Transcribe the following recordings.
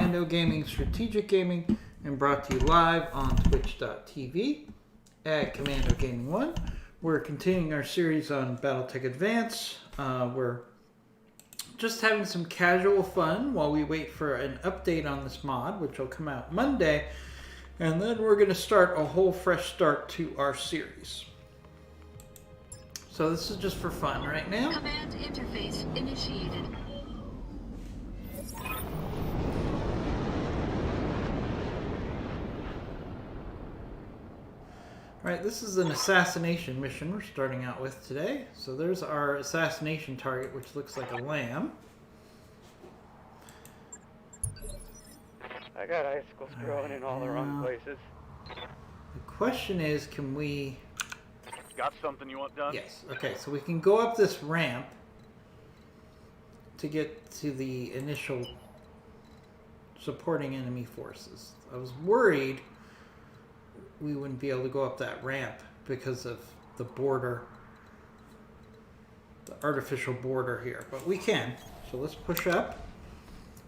Commando Gaming Strategic Gaming, and brought to you live on twitch.tv at Commando Gaming 1. We're continuing our series on Battletech Advance. We're just having some casual fun while we wait for an update on this mod, which will come out Monday. And then we're going to start a whole fresh start to our series. So this is just for fun right now. Command interface initiated. Alright, this is an assassination mission we're starting out with today. So there's our assassination target, which looks like a lamb. I got icicles growing in all the wrong places. The question is, can we... Got something you want done? Yes. Okay, so we can go up this ramp to get to the initial supporting enemy forces. I was worried we wouldn't be able to go up that ramp because of the border, the artificial border here, but we can. So let's push up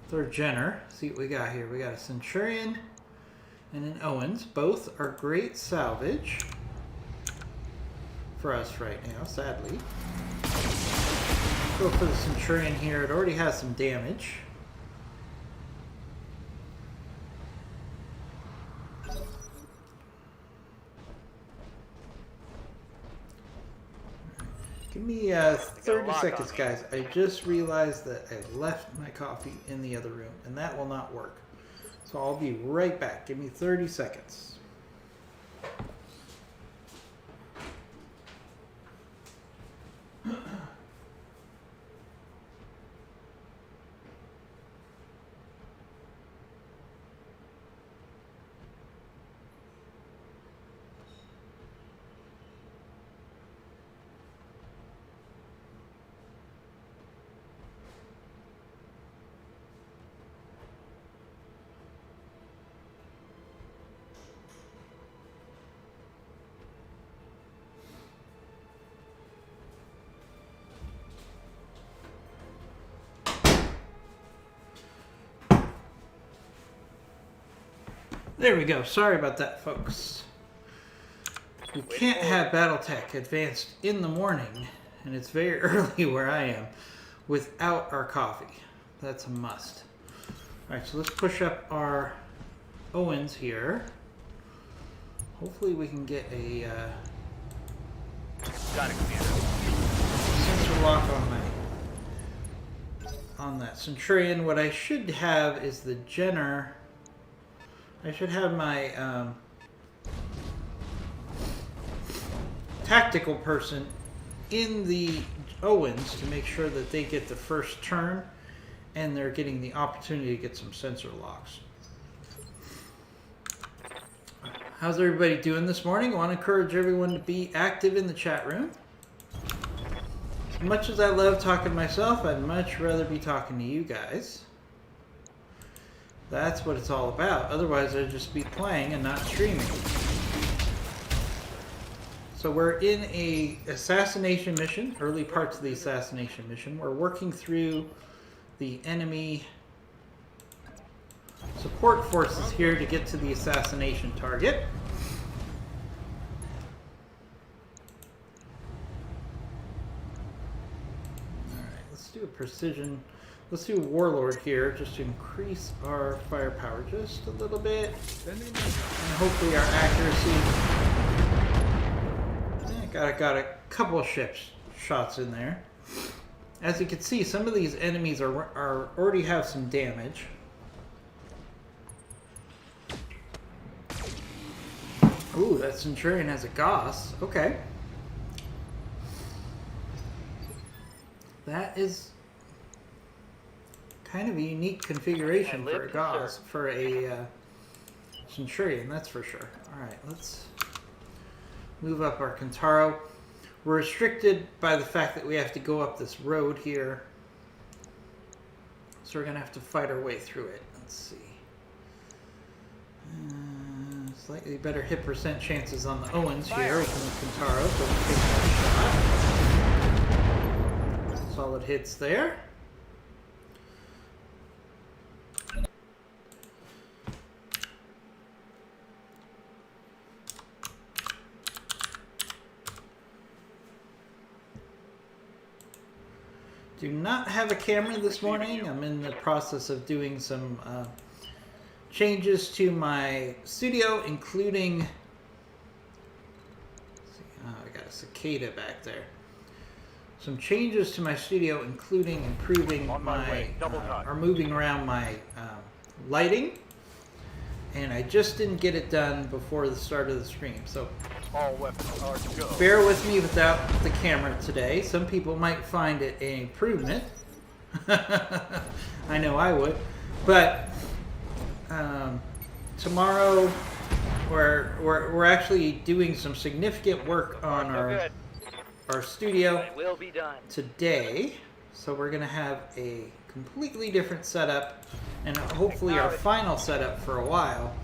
with our Jenner. See what we got here. We got a Centurion and an Owens. Both are great salvage for us right now, sadly. Go for the Centurion here. It already has some damage. Give me 30 seconds, guys. I just realized that I left my coffee in the other room, and that will not work. So I'll be right back. Give me 30 seconds. There we go. Sorry about that, folks. We can't have Battletech advanced in the morning, and it's very early where I am, without our coffee. That's a must. Alright, so let's push up our Owens here. Hopefully we can get a sensor lock on that Centurion. What I should have is the Jenner. I should have my tactical person in the Owens to make sure that they get the first turn and they're getting the opportunity to get some sensor locks. How's everybody doing this morning? I want to encourage everyone to be active in the chat room. As much as I love talking to myself, I'd much rather be talking to you guys. That's what it's all about. Otherwise, I'd just be playing and not streaming. So we're in a assassination mission, early parts of the assassination mission. We're working through the enemy support forces here to get to the assassination target. Alright, let's do a precision. Let's do a Warlord here just to increase our firepower just a little bit. And hopefully our accuracy. Yeah, got a couple of shots in there. As you can see, some of these enemies are already have some damage. Ooh, that Centurion has a Gauss. Okay. That is kind of a unique configuration for a Gauss, for a Centurion, that's for sure. Alright, let's move up our Kentaro. We're restricted by the fact that we have to go up this road here. So we're going to have to fight our way through it. Let's see. Slightly better hit percent chances on the Owens here from the Kentaro, so we'll take that shot. Solid hits there. do not have a camera this morning. I'm in the process of doing some changes to my studio, including... Oh, I got a cicada back there. Some changes to my studio, including improving or moving around my lighting. And I just didn't get it done before the start of the stream. So All weapons are to go. bear with me without the camera today. Some people might find it an improvement. I know I would. But tomorrow we're actually doing some significant work on our studio It will be done. today. So we're going to have a completely different setup and hopefully our final setup for a while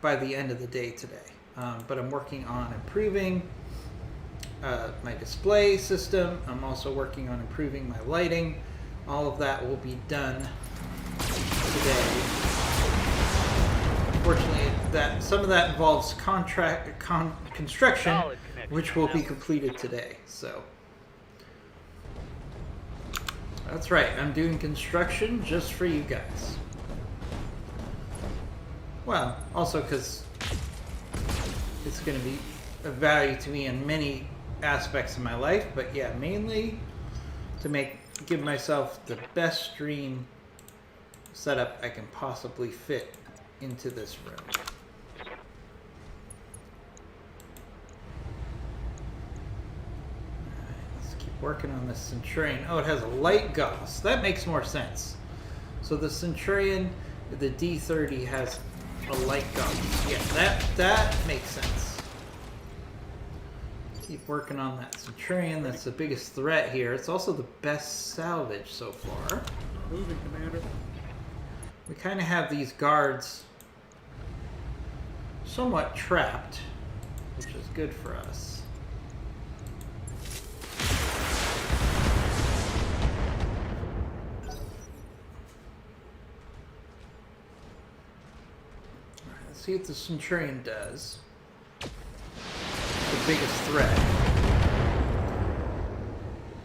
by the end of the day today. But I'm working on improving my display system. I'm also working on improving my lighting. All of that will be done today. Unfortunately, some of that involves construction, which will be completed today. So that's right. I'm doing construction just for you guys. Well, also because it's going to be of value to me in many aspects of my life, but yeah, mainly to give myself the best stream setup I can possibly fit into this room. Alright, let's keep working on this Centurion. Oh, it has a light Gauss. That makes more sense. So the Centurion, the D30 has a light Gauss. Yeah, that makes sense. Keep working on that Centurion. That's the biggest threat here. It's also the best salvage so far. Moving, Commander. We kind of have these guards somewhat trapped, which is good for us. Alright, let's see what the Centurion does. The biggest threat.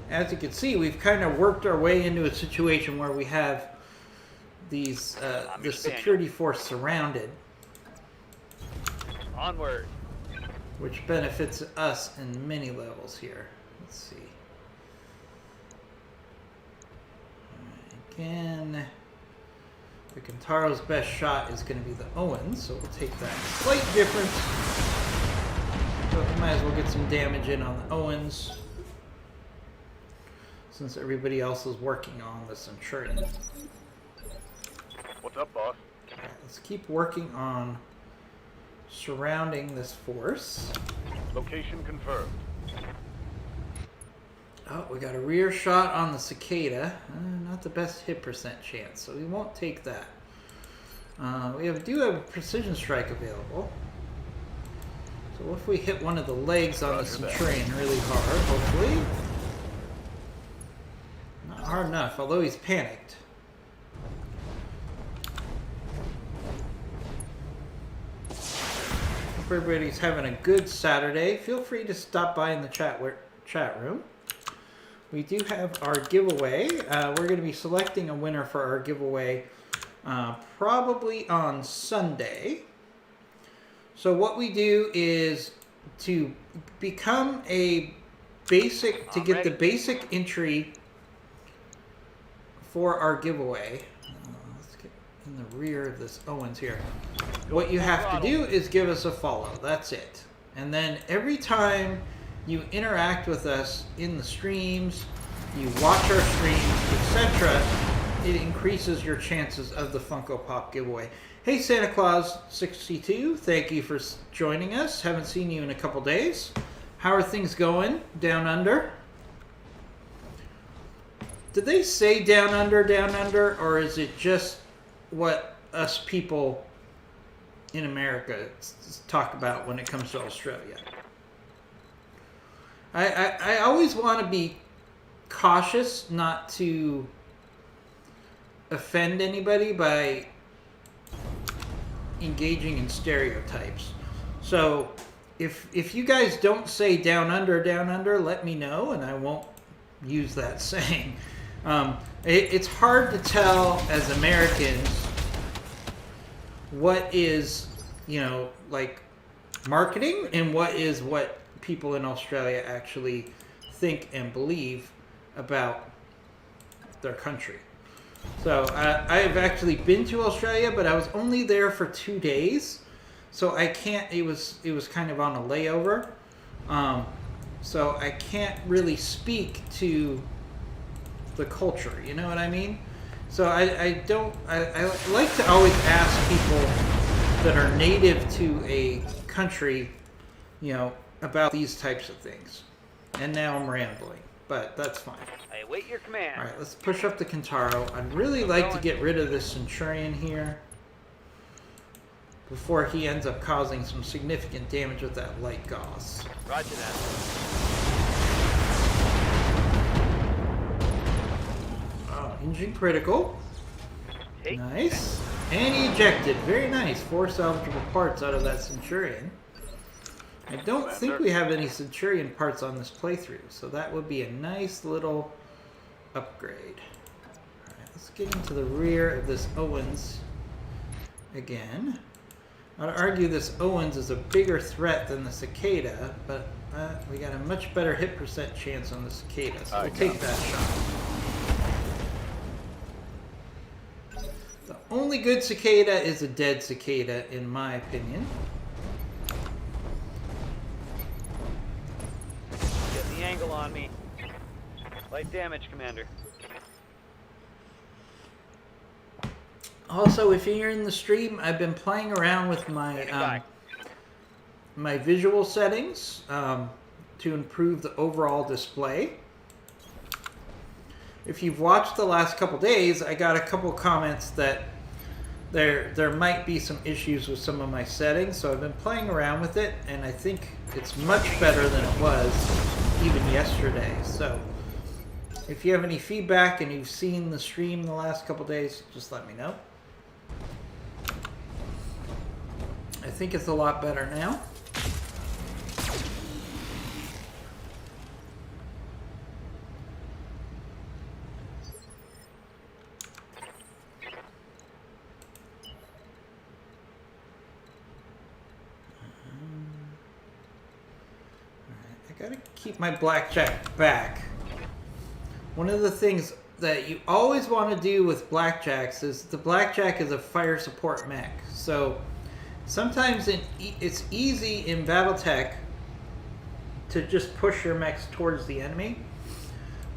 As you can see, we've kind of worked our way into a situation where we have these the security force surrounded, Onward. which benefits us in many levels here. Let's see. Again, the Kintaro's best shot is going to be the Owens, so we'll take that slight difference. But we might as well get some damage in on the Owens, since everybody else is working on the Centurion. What's up, boss? Alright, let's keep working on surrounding this force. Location confirmed. Oh, we got a rear shot on the Cicada. Not the best hit percent chance, so we won't take that. We do have a precision strike available. So what if we hit one of the legs on the Centurion really hard, hopefully? Not hard enough, although he's panicked. Hope everybody's having a good Saturday. Feel free to stop by in the chat room. We do have our giveaway. We're going to be selecting a winner for our giveaway probably on Sunday. So what we do is to become a basic, to get the basic entry for our giveaway. Let's get in the rear of this Owens here. What you have to do is give us a follow. That's it. And then every time you interact with us in the streams, you watch our streams, etc., it increases your chances of the Funko Pop giveaway. Hey Santa Claus 62, thank you for joining us. Haven't seen you in a couple days. How are things going down under? Did they say down under, or is it just what us people in America talk about when it comes to Australia? I always want to be cautious not to offend anybody by engaging in stereotypes. So if you guys don't say down under, let me know, and I won't use that saying. It's hard to tell as Americans what is, like marketing and what people in Australia actually think and believe about their country. So I have actually been to Australia, but I was only there for 2 days, so I can't. It was kind of on a layover, so I can't really speak to the culture. You know what I mean? So I like to always ask people that are native to a country, about these types of things. And now I'm rambling, but that's fine. I await your command. All right, let's push up the Kintaro. I'd really like to get rid of this Centurion here before he ends up causing some significant damage with that light Gauss. Roger that. Oh, engine critical. Take Nice. And he ejected. Very nice. 4 salvageable parts out of that Centurion. I don't think we have any Centurion parts on this playthrough, so that would be a nice little upgrade. Alright, let's get into the rear of this Owens again. I'd argue this Owens is a bigger threat than the Cicada, but we got a much better hit percent chance on the Cicada, so we'll take that shot. The only good Cicada is a dead Cicada, in my opinion. Get the angle on me. Light damage, Commander. Also, if you're in the stream, I've been playing around with my my visual settings to improve the overall display. If you've watched the last couple days, I got a couple comments that there might be some issues with some of my settings, so I've been playing around with it, and I think it's much better than it was even yesterday. So if you have any feedback and you've seen the stream the last couple days, just let me know. I think it's a lot better now. I gotta keep my blackjack back. One of the things that you always want to do with blackjacks is the blackjack is a fire support mech. So sometimes it's easy in Battletech to just push your mechs towards the enemy.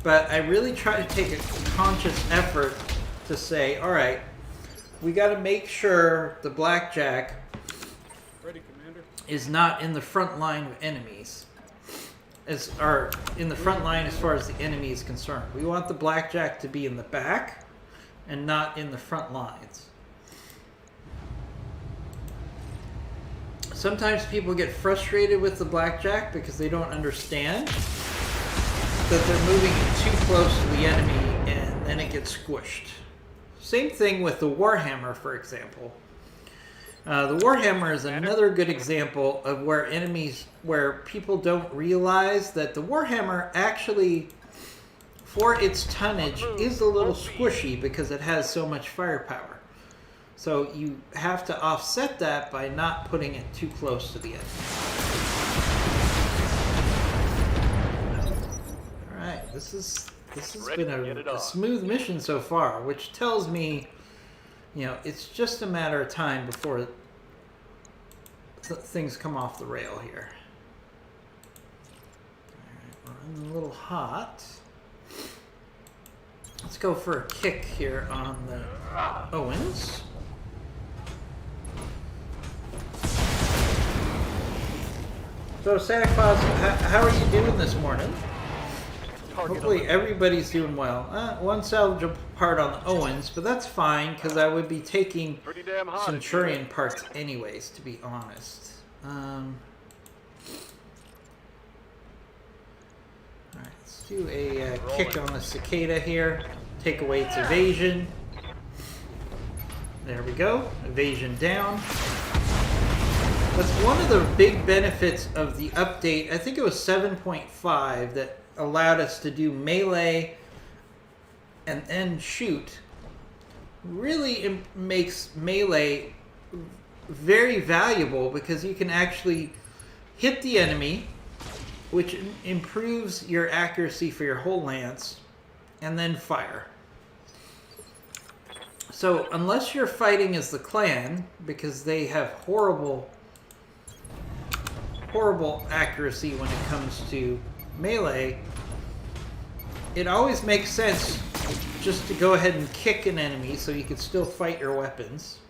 But I really try to take a conscious effort to say, alright, we got to make sure the blackjack is not in the front line of enemies. Or in the front line as far as the enemy is concerned. We want the blackjack to be in the back and not in the front lines. Sometimes people get frustrated with the blackjack because they don't understand that they're moving too close to the enemy and then it gets squished. Same thing with the Warhammer, for example. The Warhammer is another good example of where people don't realize that the Warhammer actually, for its tonnage, is a little squishy because it has so much firepower. So you have to offset that by not putting it too close to the enemy. Alright, this has been a smooth mission so far, which tells me, it's just a matter of time before things come off the rail here. Alright, we're running a little hot. Let's go for a kick here on the Owens. So Santa Claus, how are you doing this morning? Hopefully everybody's doing well. One salvageable part on the Owens, but that's fine because I would be taking Centurion parts anyways, to be honest. Alright, let's do a kick on the Cicada here. Take away its evasion. There we go. Evasion down. That's one of the big benefits of the update. I think it was 7.5 that allowed us to do melee and then shoot really makes melee very valuable, because you can actually hit the enemy, which improves your accuracy for your whole lance, and then fire. So unless you're fighting as the clan, because they have horrible accuracy when it comes to melee, it always makes sense just to go ahead and kick an enemy so you can still fight your weapons.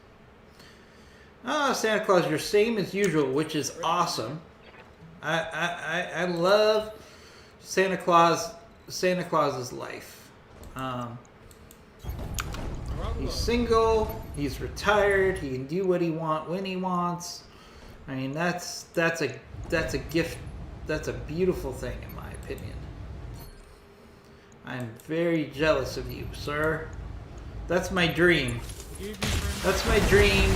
Santa Claus, you're same as usual, which is awesome. I love Santa Claus. Santa Claus's life. He's single. He's retired. He can do what he wants when he wants. I mean, that's a gift. That's a beautiful thing, in my opinion. I'm very jealous of you, sir. That's my dream. That's my dream.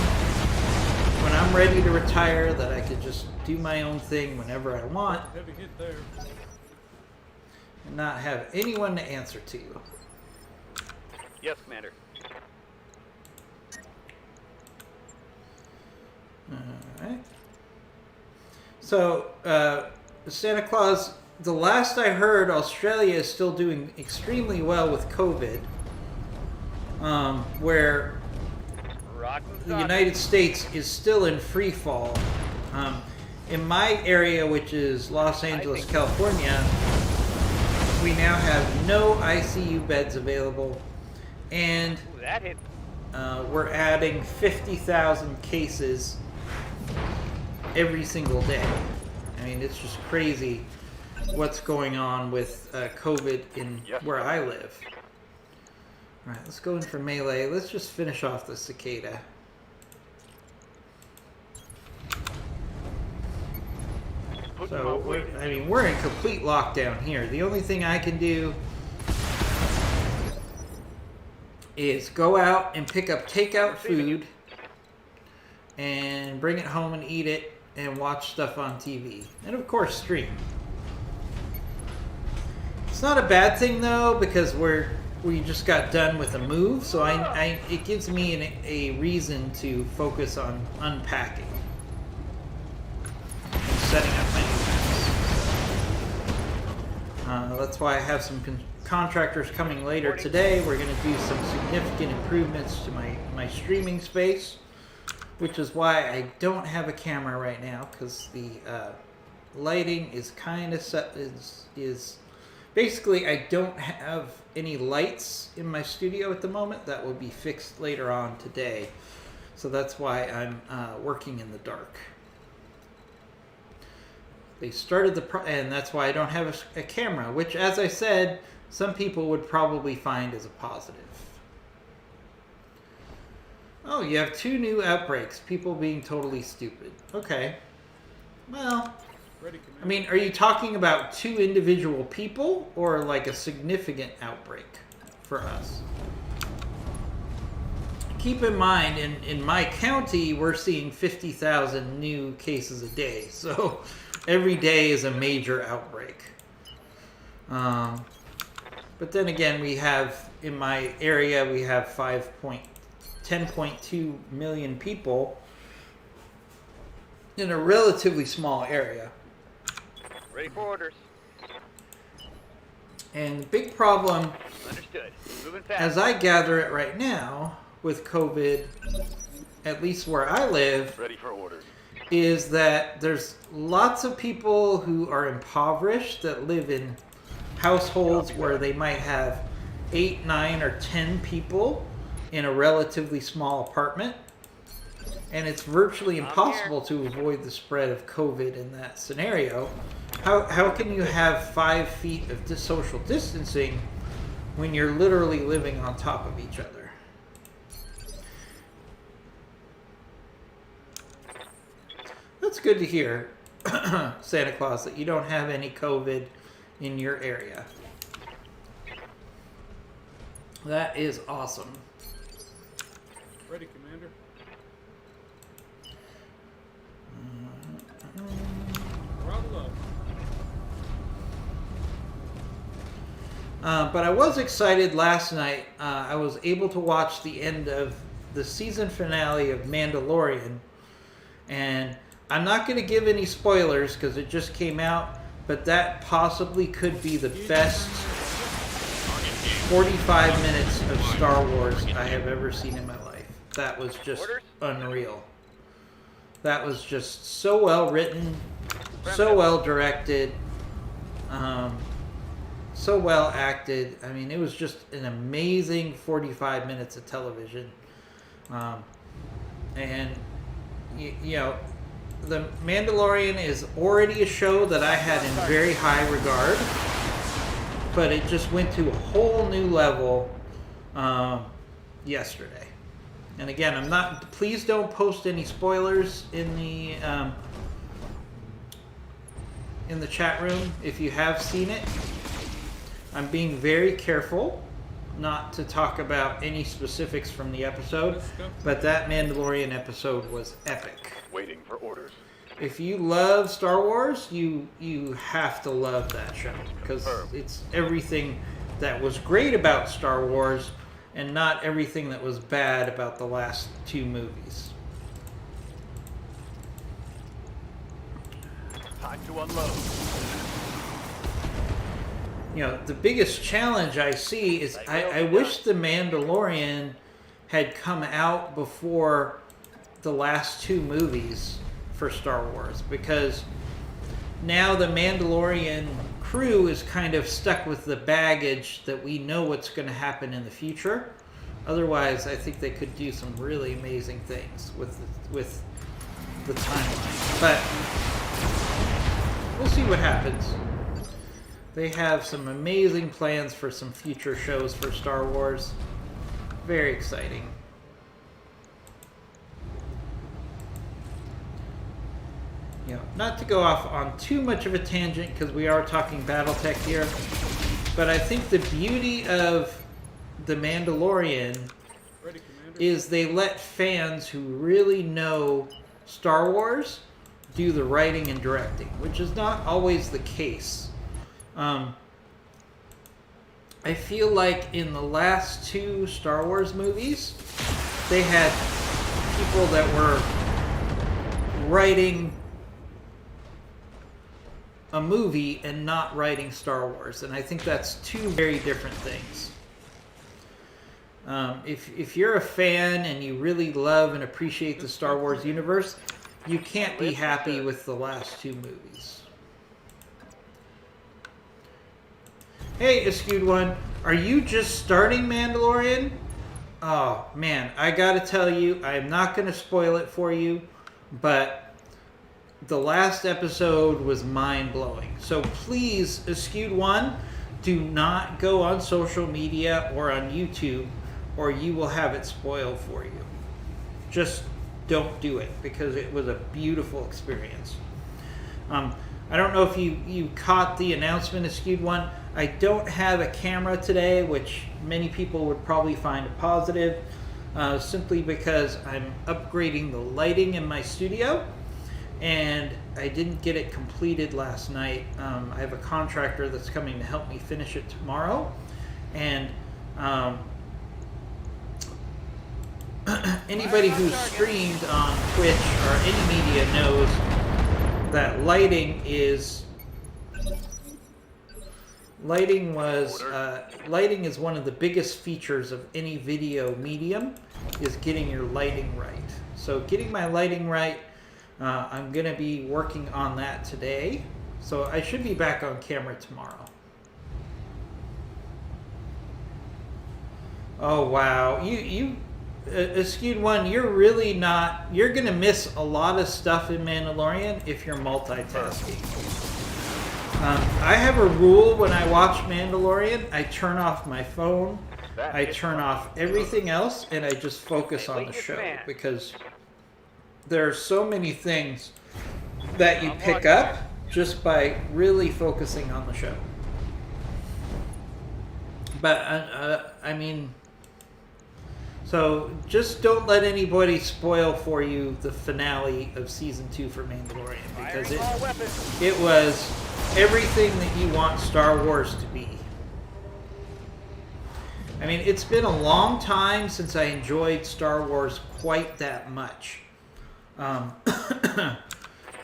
When I'm ready to retire, that I could just do my own thing whenever I want, and not have anyone to answer to. Yes, Commander. Alright. So, Santa Claus, the last I heard, Australia is still doing extremely well with COVID. Where the United States is still in free fall. In my area, which is Los Angeles, California, we now have no ICU beds available, and Ooh, that hit. we're adding 50,000 cases every single day. I mean, it's just crazy what's going on with COVID in where I live. Alright, let's go in for melee. Let's just finish off the cicada. So, we're in complete lockdown here. The only thing I can do is go out and pick up takeout food and bring it home and eat it and watch stuff on TV. And of course, stream. It's not a bad thing though, because we just got done with a move, so it gives me a reason to focus on unpacking and setting up my new house. That's why I have some contractors coming later today. We're going to do some significant improvements to my streaming space, which is why I don't have a camera right now, because the lighting is kind of set. Basically, I don't have any lights in my studio at the moment. That will be fixed later on today. So that's why I'm working in the dark. They started and that's why I don't have a camera, which, as I said, some people would probably find as a positive. Oh, you have 2 new outbreaks. People being totally stupid. Okay. Well, I mean, are you talking about 2 individual people or like a significant outbreak for us? Keep in mind, in my county, we're seeing 50,000 new cases a day. So every day is a major outbreak. But then again, we have, in my area, we have 10.2 million people in a relatively small area. Ready for orders. And the big problem, Understood. Moving fast. as I gather it right now, with COVID, at least where I live, Ready for orders. is that there's lots of people who are impoverished that live in households where they might have 8, 9, or 10 people in a relatively small apartment. And it's virtually impossible to avoid the spread of COVID in that scenario. How can you have 5 feet of social distancing when you're literally living on top of each other? That's good to hear, Santa Claus, that you don't have any COVID in your area. That is awesome. Ready, Commander. Throttle up. But I was excited last night. I was able to watch the end of the season finale of Mandalorian. And I'm not going to give any spoilers because it just came out. But that possibly could be the best 45 minutes of Star Wars I have ever seen in my life. That was just unreal. That was just so well written, so well directed, so well acted. I mean, it was just an amazing 45 minutes of television. And, you know, The Mandalorian is already a show that I had in very high regard, but it just went to a whole new level yesterday. And again, I'm not. Please don't post any spoilers in the chat room if you have seen it. I'm being very careful not to talk about any specifics from the episode, but that Mandalorian episode was epic. Waiting for orders. If you love Star Wars, you have to love that show because it's everything that was great about Star Wars and not everything that was bad about the last two movies. Time to unload. You know, the biggest challenge I see is I wish The Mandalorian had come out before the last two movies for Star Wars, because now the Mandalorian crew is kind of stuck with the baggage that we know what's going to happen in the future. Otherwise, I think they could do some really amazing things with the timeline. But we'll see what happens. They have some amazing plans for some future shows for Star Wars. Very exciting. You know, not to go off on too much of a tangent because we are talking Battletech here, but I think the beauty of The Mandalorian is they let fans who really know Star Wars do the writing and directing, which is not always the case. I feel like in the last two Star Wars movies, they had people that were writing a movie and not writing Star Wars, and I think that's two very different things. If you're a fan and you really love and appreciate the Star Wars universe, you can't be happy with the last two movies. Hey, Askewed One, are you just starting Mandalorian? Oh, man, I gotta tell you, I'm not gonna spoil it for you, but the last episode was mind-blowing. So please, Askewed One, do not go on social media or on YouTube, or you will have it spoiled for you. Just don't do it, because it was a beautiful experience. I don't know if you caught the announcement, Askewed One. I don't have a camera today, which many people would probably find a positive, simply because I'm upgrading the lighting in my studio, and I didn't get it completed last night. I have a contractor that's coming to help me finish it tomorrow, and anybody who's streamed on Twitch or any media knows that lighting is one of the biggest features of any video medium, is getting your lighting right. So getting my lighting right, I'm going to be working on that today. So I should be back on camera tomorrow. Oh wow, you Askewed One, you're really not. You're gonna miss a lot of stuff in Mandalorian if you're multitasking. I have a rule when I watch Mandalorian. I turn off my phone, I turn off everything else, and I just focus on the show, because there are so many things that you pick up just by really focusing on the show. But I mean, so just don't let anybody spoil for you the finale of season 2 for Mandalorian, because it was everything that you want Star Wars to be. I mean, it's been a long time since I enjoyed Star Wars quite that much.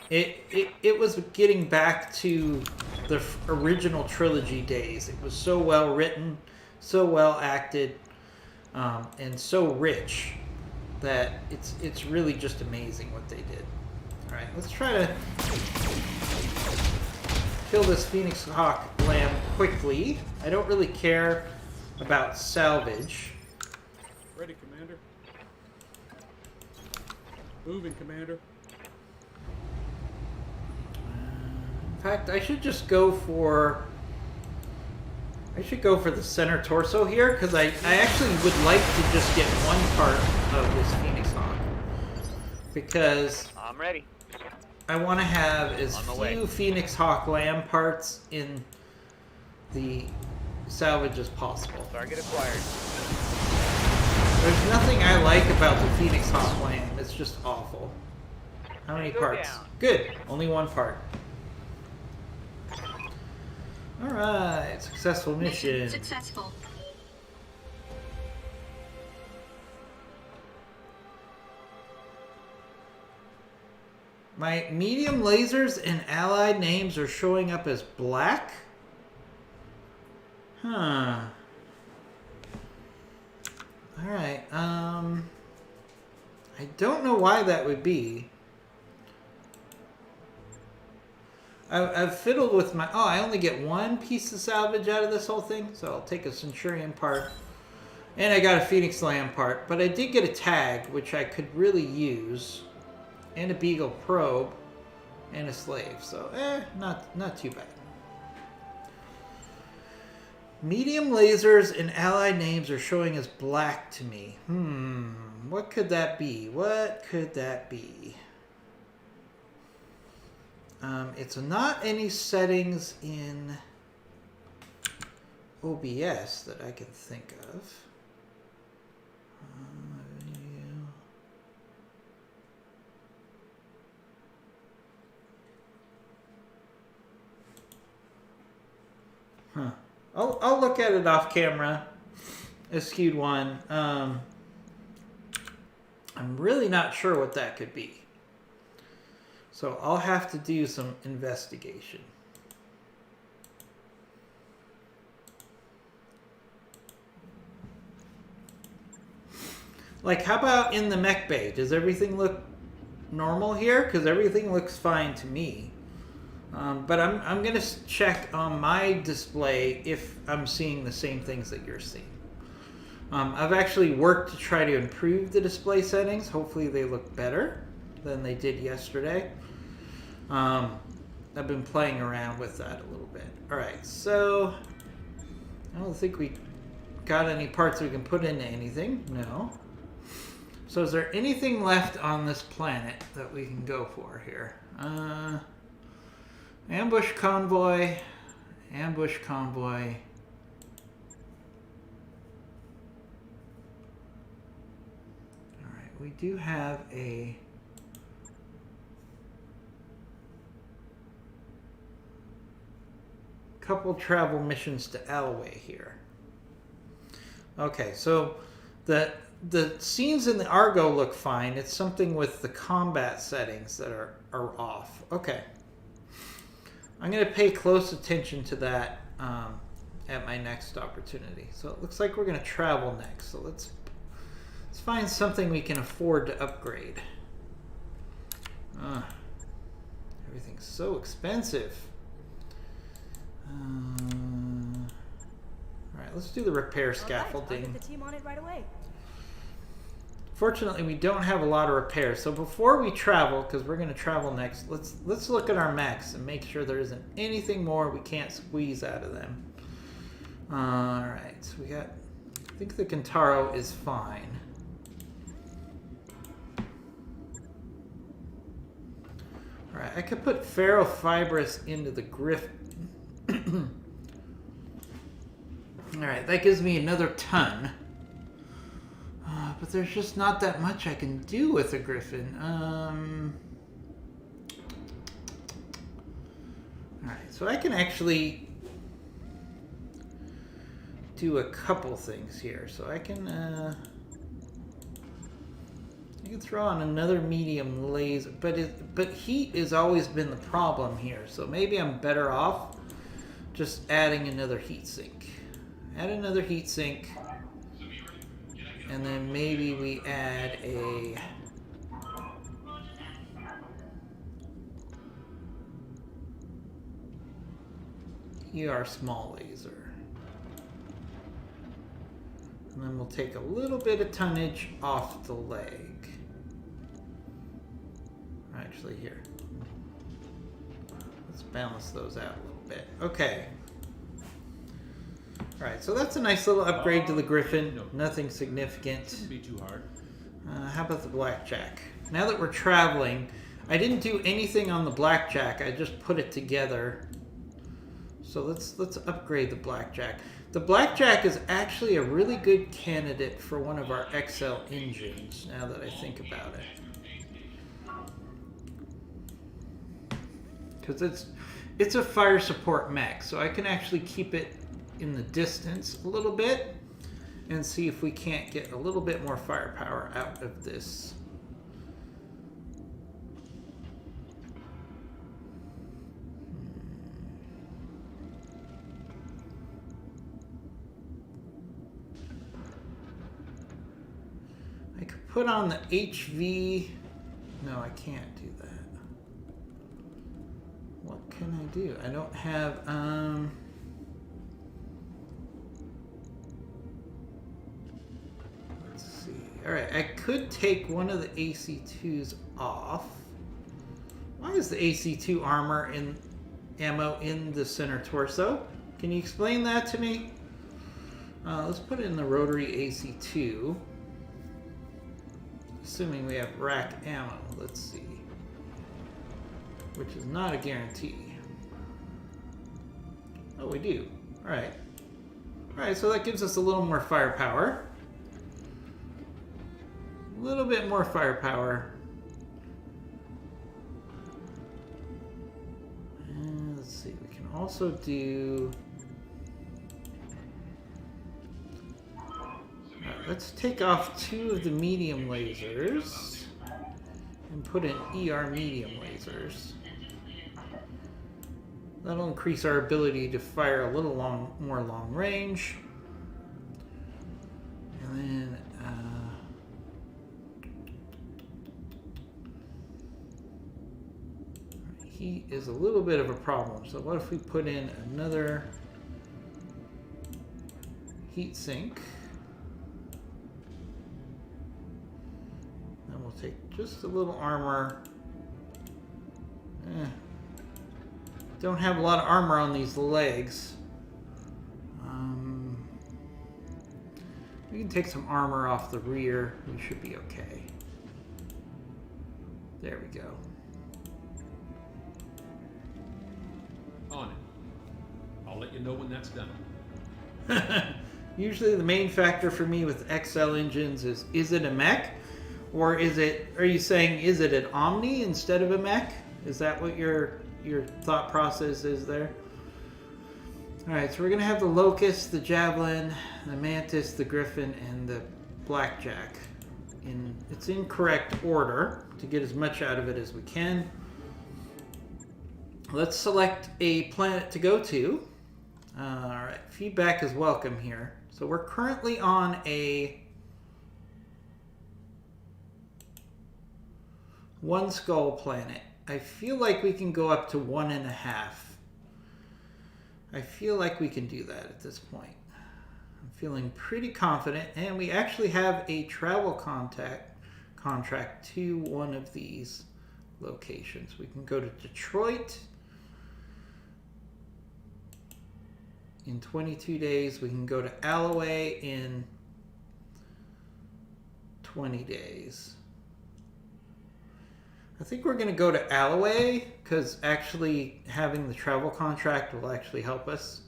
It was getting back to the original trilogy days. It was so well written, so well acted, and so rich that it's really just amazing what they did. All right, let's try to kill this Phoenix Hawk lamb quickly. I don't really care about salvage. Ready, Commander. Moving, Commander. In fact, I should just go for... I should go for the center torso here, because I actually would like to just get one part of this Phoenix Hawk. Because I'm ready. I want to have as On the few way. Phoenix Hawk lamb parts in the salvage as possible. Target acquired. There's nothing I like about the Phoenix Hawk lamb. It's just awful. How many Go parts? down. Good. Only one part. Alright. Successful mission. Successful. My medium lasers and allied names are showing up as black? Huh. Alright, I don't know why that would be. I've fiddled with my... Oh, I only get one piece of salvage out of this whole thing, so I'll take a Centurion part. And I got a Phoenix Lamb part, but I did get a tag, which I could really use. And a Beagle probe. And a slave, so not too bad. Medium lasers and allied names are showing as black to me. What could that be? What could that be? It's not any settings in OBS that I can think of. Huh. I'll look at it off camera. A skewed one. I'm really not sure what that could be. So I'll have to do some investigation. Like, how about in the mech bay? Does everything look normal here? Because everything looks fine to me. But I'm going to check on my display if I'm seeing the same things that you're seeing. I've actually worked to try to improve the display settings. Hopefully they look better than they did yesterday. I've been playing around with that a little bit. Alright, so I don't think we got any parts we can put into anything. No. So is there anything left on this planet that we can go for here? Ambush convoy. Ambush convoy. Alright, we do have a couple travel missions to Alway here. Okay, so the scenes in the Argo look fine. It's something with the combat settings that are off. Okay. I'm going to pay close attention to that at my next opportunity. So it looks like we're going to travel next. So let's find something we can afford to upgrade. Everything's so expensive. Alright, let's do the repair scaffolding. I'll get the team on it right away. Fortunately, we don't have a lot of repairs. So before we travel, because we're going to travel next, let's look at our mechs and make sure there isn't anything more we can't squeeze out of them. Alright, so we got... I think the Kintaro is fine. Alright, I could put ferrofibrous into the Griffin. Alright, that gives me another ton. But there's just not that much I can do with a Griffin. Alright, so I can actually do a couple things here. So I can throw on another medium laser, but heat has always been the problem here. So maybe I'm better off just adding another heat sink. Add another heat sink, and then maybe we add a ER small laser. And then we'll take a little bit of tonnage off the leg. Actually, here. Let's balance those out a little bit. Okay. Alright, so that's a nice little upgrade to the Griffin. Nothing significant. Shouldn't be too hard. How about the Blackjack? Now that we're traveling, I didn't do anything on the Blackjack. I just put it together. So let's upgrade the Blackjack. The Blackjack is actually a really good candidate for one of our XL engines, now that I think about it. Because it's a fire support mech, so I can actually keep it in the distance a little bit and see if we can't get a little bit more firepower out of this. I could put on the HV. No, I can't do that. What can I do? I don't have, let's see. All right, I could take one of the AC2s off. Why is the AC2 armor and ammo in the center torso? Can you explain that to me? Let's put it in the rotary AC2. Assuming we have rack ammo. Let's see. Which is not a guarantee. Oh, we do. Alright. Alright, so that gives us a little more firepower. A little bit more firepower. And let's see, we can also do... Alright, let's take off 2 of the medium lasers and put in ER medium lasers. That'll increase our ability to fire a little more long range. And then heat is a little bit of a problem. So what if we put in another heat sink? Then we'll take just a little armor. Don't have a lot of armor on these legs. We can take some armor off the rear. We should be okay. There we go. On it. I'll let you know when that's done. Usually the main factor for me with XL engines is it a mech? Or are you saying, is it an Omni instead of a mech? Is that what your thought process is there? Alright, so we're going to have the Locust, the Javelin, the Mantis, the Griffin, and the Blackjack. It's in correct order to get as much out of it as we can. Let's select a planet to go to. Alright, feedback is welcome here. So we're currently on a 1 skull planet. I feel like we can go up to 1.5. I feel like we can do that at this point. I'm feeling pretty confident, and we actually have a travel contract to one of these locations. We can go to Detroit in 22 days. We can go to Alloway in 20 days. I think we're going to go to Alloway because actually having the travel contract will actually help us.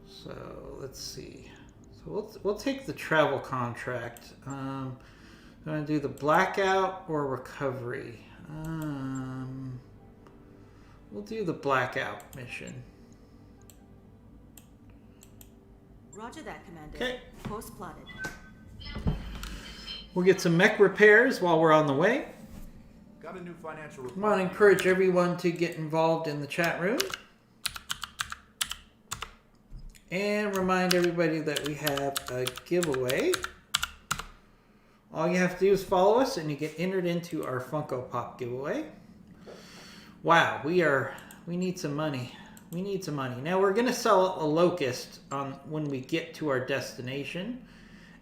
So let's see. So we'll take the travel contract. I'm going to do the blackout or recovery. We'll do the blackout mission. Roger that, Commander. Okay. Course plotted. We'll get some mech repairs while we're on the way. Got a new financial report. I want to encourage everyone to get involved in the chat room. And remind everybody that we have a giveaway. All you have to do is follow us and you get entered into our Funko Pop giveaway. Wow, we need some money. We need some money. Now we're going to sell a Locust when we get to our destination.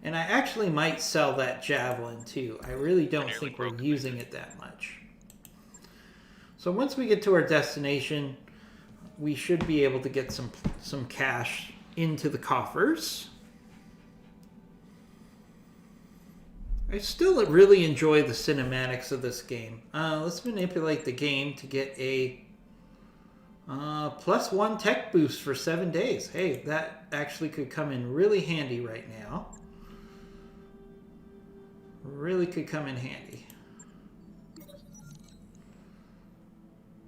And I actually might sell that Javelin too. I really don't think we're using it that much. So once we get to our destination, we should be able to get some cash into the coffers. I still really enjoy the cinematics of this game. Let's manipulate the game to get a +1 tech boost for 7 days. Hey, that actually could come in really handy right now. Really could come in handy.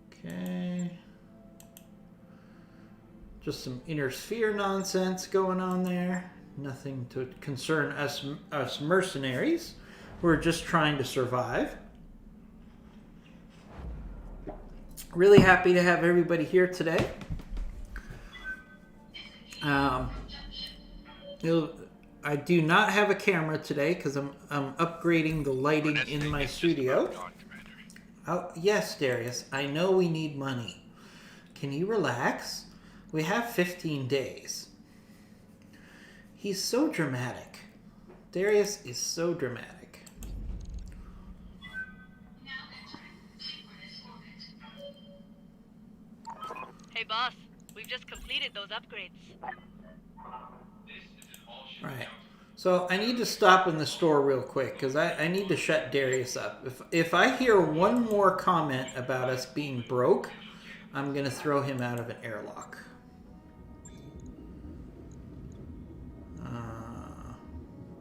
Okay. Just some inner sphere nonsense going on there. Nothing to concern us mercenaries. We're just trying to survive. Really happy to have everybody here today. I do not have a camera today because I'm upgrading the lighting in my studio. Oh, yes, Darius. I know we need money. Can you relax? We have 15 days. He's so dramatic. Darius is so dramatic. Hey boss, we've just completed those upgrades. Alright, so I need to stop in the store real quick because I need to shut Darius up. If I hear one more comment about us being broke, I'm going to throw him out of an airlock.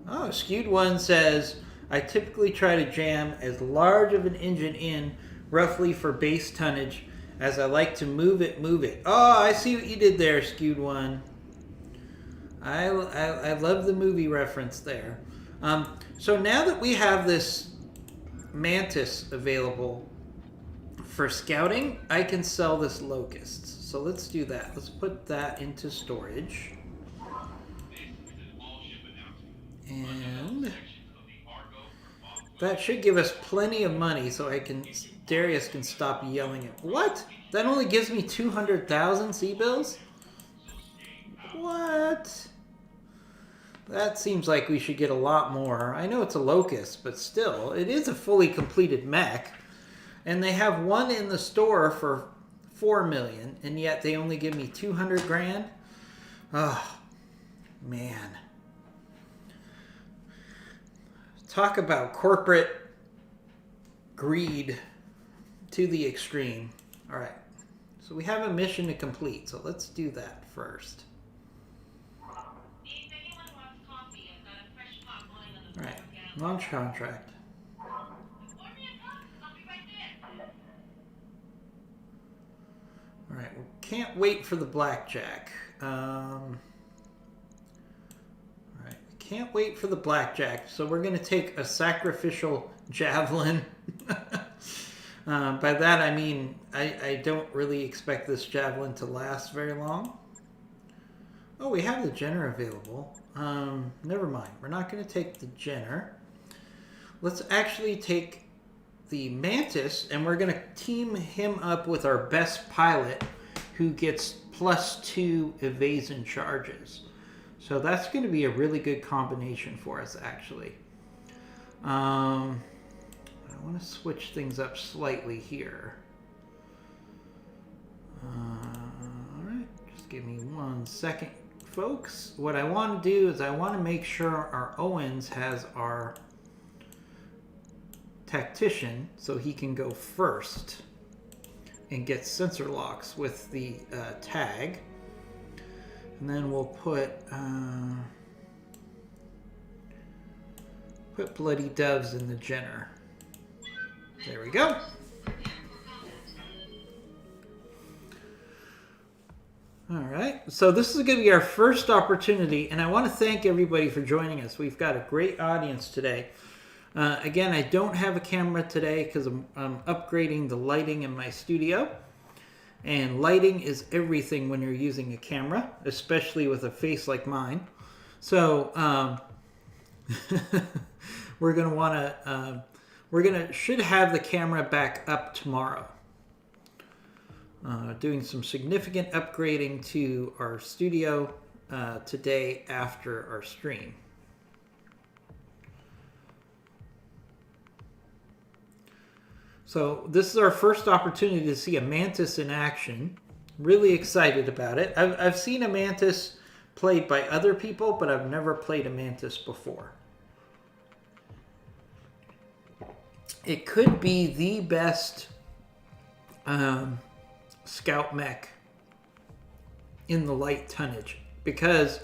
Oh, Skewed One says, I typically try to jam as large of an engine in roughly for base tonnage as I like to move it. Oh, I see what you did there, Skewed One. I love the movie reference there. So now that we have this Mantis available for scouting, I can sell this Locust. So let's do that. Let's put that into storage. And that should give us plenty of money so Darius can stop yelling at what? That only gives me 200,000 C-bills? What? That seems like we should get a lot more. I know it's a Locust, but still, it is a fully completed mech. And they have one in the store for 4 million, and yet they only give me 200 grand? Oh, man. Talk about corporate greed to the extreme. All right, so we have a mission to complete, so let's do that first. All right, launch contract. All right, we can't wait for the blackjack. Can't wait for the blackjack, so we're going to take a sacrificial javelin. By that I mean I don't really expect this javelin to last very long. Oh, we have the Jenner available. Never mind, we're not going to take the Jenner. Let's actually take the Mantis, and we're going to team him up with our best pilot, who gets +2 evasion charges. So that's going to be a really good combination for us, actually. I want to switch things up slightly here. Alright, just give me 1 second, folks. What I want to do is I want to make sure our Owens has our tactician so he can go first and get sensor locks with the tag. And then we'll put Bloody Doves in the Jenner. There we go. All right, so this is going to be our first opportunity, and I want to thank everybody for joining us. We've got a great audience today. Again, I don't have a camera today because I'm upgrading the lighting in my studio. And lighting is everything when you're using a camera, especially with a face like mine. So we're going to want to, should have the camera back up tomorrow. Doing some significant upgrading to our studio today after our stream. So this is our first opportunity to see a mantis in action. Really excited about it. I've seen a mantis played by other people, but I've never played a mantis before. It could be the best scout mech in the light tonnage because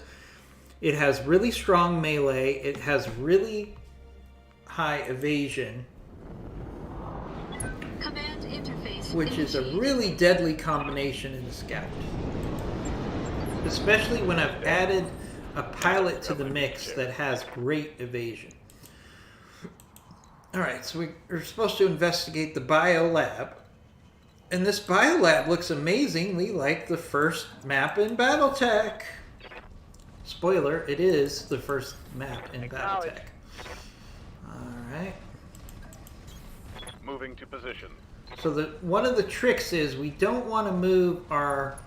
it has really strong melee, it has really high evasion, Command interface which is a initiated. really deadly combination in the scout. Especially when I've added a pilot to the mix that has great evasion. Alright, so we're supposed to investigate the bio lab. And this bio lab looks amazingly like the first map in Battletech. Spoiler, it is the first map in Battletech. Alright. Moving to position. So one of the tricks is we don't want to move our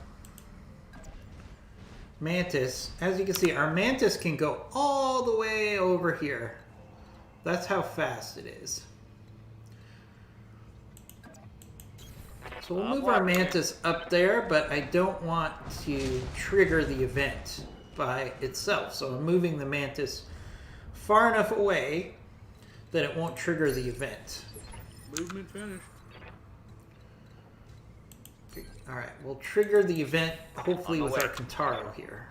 mantis. As you can see, our mantis can go all the way over here. That's how fast it is. So we'll move our mantis up there, but I don't want to trigger the event by itself. So I'm moving the mantis far enough away that it won't trigger the event. Movement finished. Okay, all right, we'll trigger the event hopefully with our Kentaro here.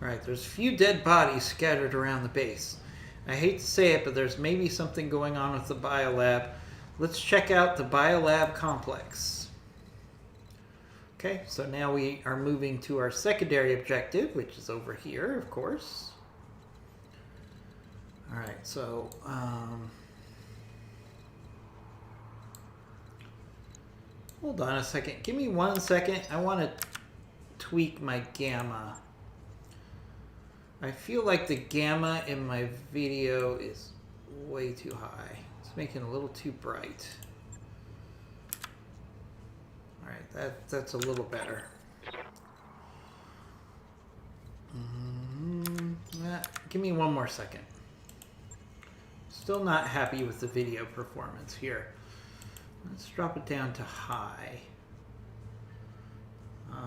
All right, there's a few dead bodies scattered around the base. I hate to say it, but there's maybe something going on with the biolab. Let's check out the biolab complex. Okay, so now we are moving to our secondary objective, which is over here, of course. All right, so hold on a second. Give me 1 second. I want to tweak my gamma. I feel like the gamma in my video is way too high. It's making it a little too bright. All right, that's a little better. Give me 1 more second. Still not happy with the video performance here. Let's drop it down to high. All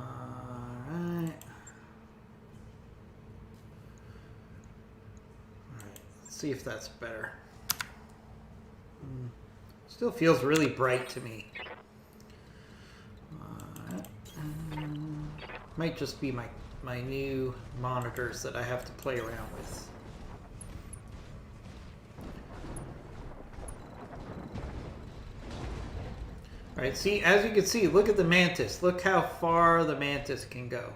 right. See if that's better. Still feels really bright to me. Might just be my new monitors that I have to play around with. Alright, see, as you can see, look at the mantis. Look how far the mantis can go.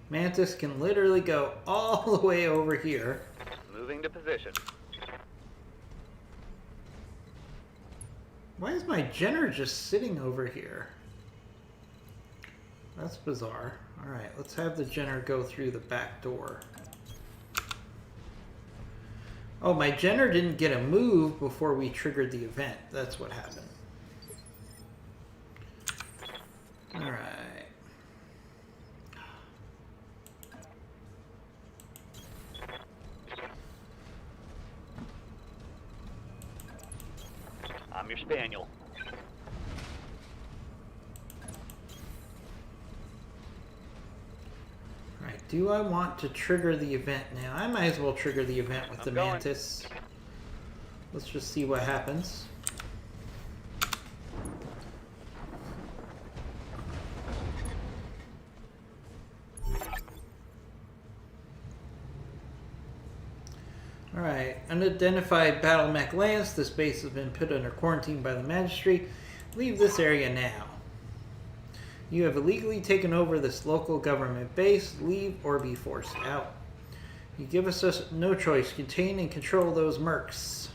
Mantis can literally go all the way over here. Moving to position. Why is my Jenner just sitting over here? That's bizarre. Alright, let's have the Jenner go through the back door. Oh, my Jenner didn't get a move before we triggered the event. That's what happened. Alright. I'm your spaniel. Alright, do I want to trigger the event now? I might as well trigger the event with the mantis. Let's just see what happens. Alright, unidentified battle mech lands. This base has been put under quarantine by the magistrate. Leave this area now. You have illegally taken over this local government base. Leave or be forced out. You give us no choice. Contain and control those mercs.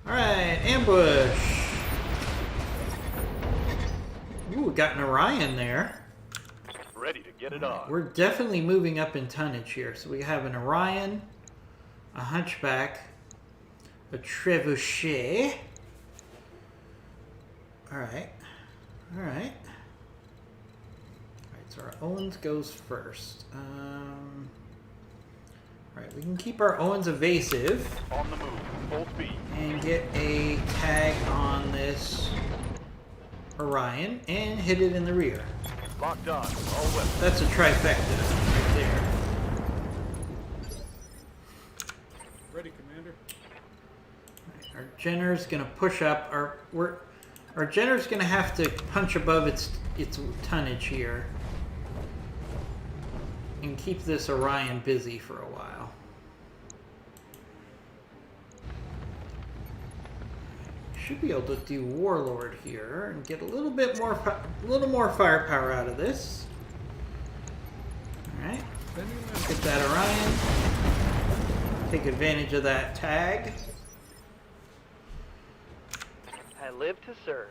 Alright, ambush. Ooh, we got an Orion there. Ready to get it on. We're definitely moving up in tonnage here. So we have an Orion, a Hunchback, a Trebuchet. Alright. Alright. Alright, so our Owens goes first. Alright, we can keep our Owens evasive. On the move, full speed. And get a tag on this Orion and hit it in the rear. Locked on, all weapons. That's a trifecta right there. Ready, Commander. Our Jenner's gonna push up. Our Jenner's gonna have to punch above its tonnage here and keep this Orion busy for a while. Should be able to do Warlord here and get a little more firepower out of this. All right, get that Orion. Take advantage of that tag. I live to serve.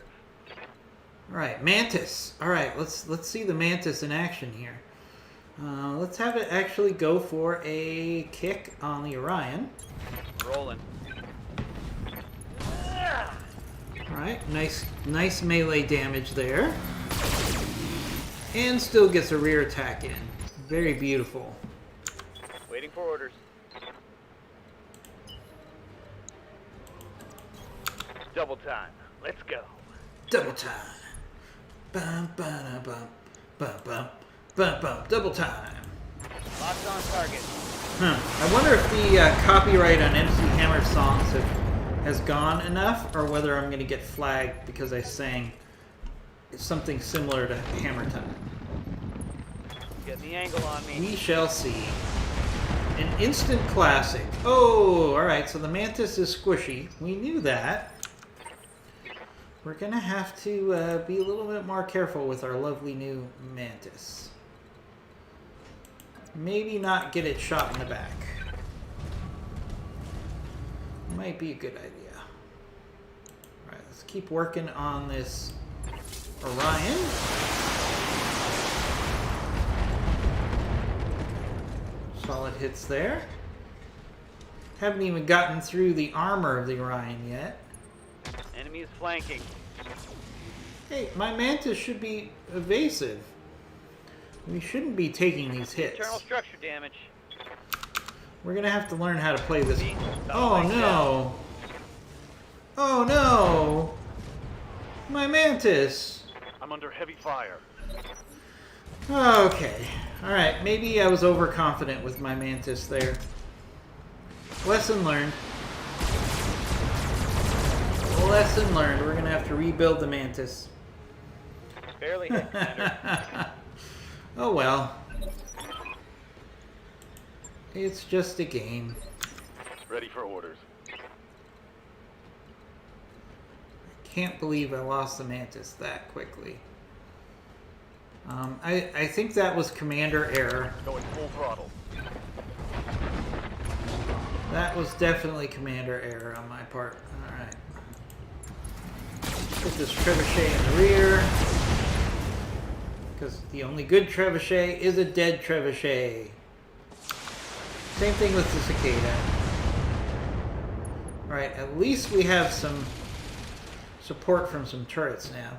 All right, Mantis. All right, let's see the Mantis in action here. Let's have it actually go for a kick on the Orion. Rolling. All right, nice melee damage there, and still gets a rear attack in. Very beautiful. Waiting for orders. Double time. Let's go. Double time. Bum ba bum bum bum bum bum. Double time. Locked on target. I wonder if the copyright on MC Hammer songs has gone enough, or whether I'm going to get flagged because I sang something similar to Hammer Time. Getting the angle on me. We shall see. An instant classic. Oh, alright, so the Mantis is squishy. We knew that. We're going to have to be a little bit more careful with our lovely new Mantis. Maybe not get it shot in the back. Might be a good idea. Alright, let's keep working on this Orion. Solid hits there. Haven't even gotten through the armor of the Orion yet. Enemy is flanking. Hey, my Mantis should be evasive. We shouldn't be taking these hits. Internal structure damage. We're gonna have to learn how to play this. Stop Oh like no! Oh no! My Mantis! I'm under heavy fire. Okay. Alright, maybe I was overconfident with my Mantis there. Lesson learned. Lesson learned. We're gonna have to rebuild the Mantis. Barely hit, Commander. Oh well. It's just a game. Ready for orders. Can't believe I lost the Mantis that quickly. I think that was commander error. Going full throttle. That was definitely commander error on my part. Alright. Put this trebuchet in the rear. Because the only good trebuchet is a dead trebuchet. Same thing with the cicada. Alright, at least we have some support from some turrets now.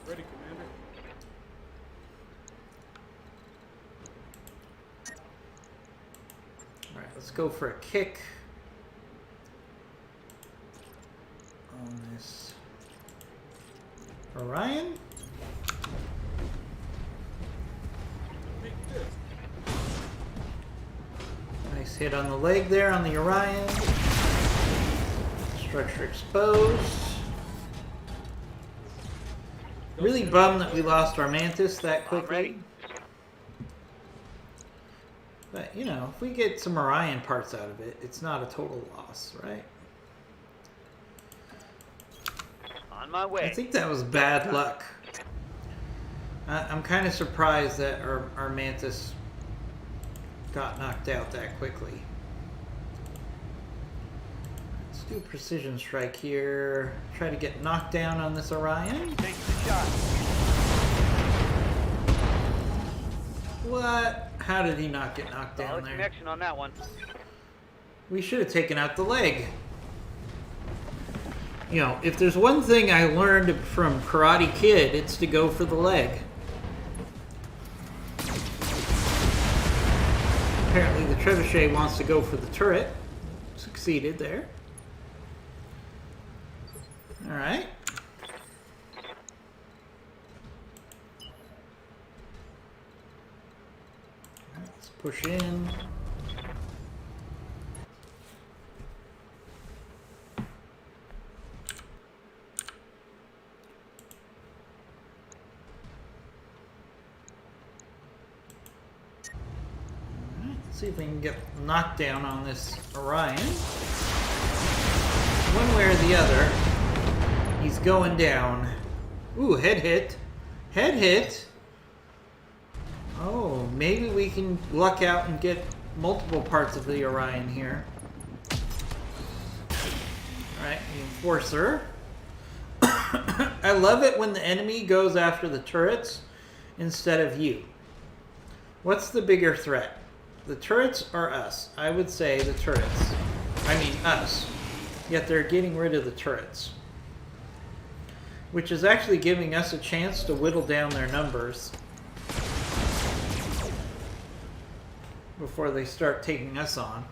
Ready, Commander. Alright, let's go for a kick on this Orion. Take this. Nice hit on the leg there on the Orion. Structure exposed. Really bummed that we lost our Mantis that quickly. ready. But, you know, if we get some Orion parts out of it, it's not a total loss, right? On my I way. think that was bad luck. I'm kind of surprised that our Mantis got knocked out that quickly. Let's do a precision strike here. Try to get knocked down on this Orion. Taking the shot. What? How did he not get knocked down Solid there? connection on that one. We should have taken out the leg. You know, if there's one thing I learned from Karate Kid, it's to go for the leg. Apparently the trebuchet wants to go for the turret. Succeeded there. Alright. Let's push in. See if we can get knocked down on this Orion. One way or the other, he's going down. Ooh, head hit. Head hit. Oh, maybe we can luck out and get multiple parts of the Orion here. Alright, the Enforcer. I love it when the enemy goes after the turrets instead of you. What's the bigger threat? The turrets or us? I would say the turrets. I mean us. Yet they're getting rid of the turrets. Which is actually giving us a chance to whittle down their numbers before they start taking us on.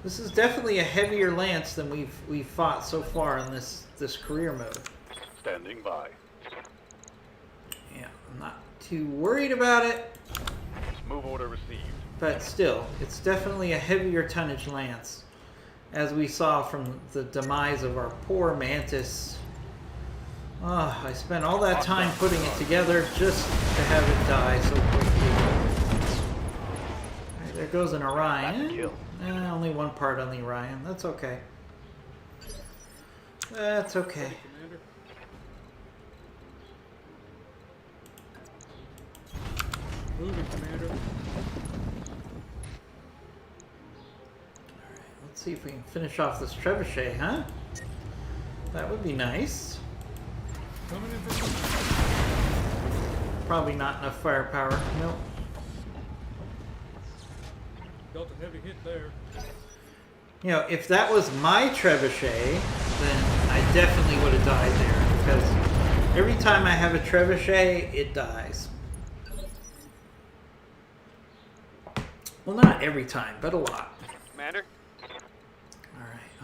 This is definitely a heavier lance than we've fought so far in this career mode. Standing by. Yeah, I'm not too worried about it. Move order received. But still, it's definitely a heavier tonnage lance, as we saw from the demise of our poor Mantis. Oh, I spent all that time putting it together just to have it die so quickly. Alright, there goes an Orion. Only one part on the Orion. That's okay. That's okay. Commander. Moving, Commander. Let's see if we can finish off this trebuchet, huh? That would be nice. Coming in from Probably not enough firepower. Nope. dealt a heavy hit there. You know, if that was my trebuchet, then I definitely would have died there. Because every time I have a trebuchet, it dies. Well, not every time, but a lot. Commander?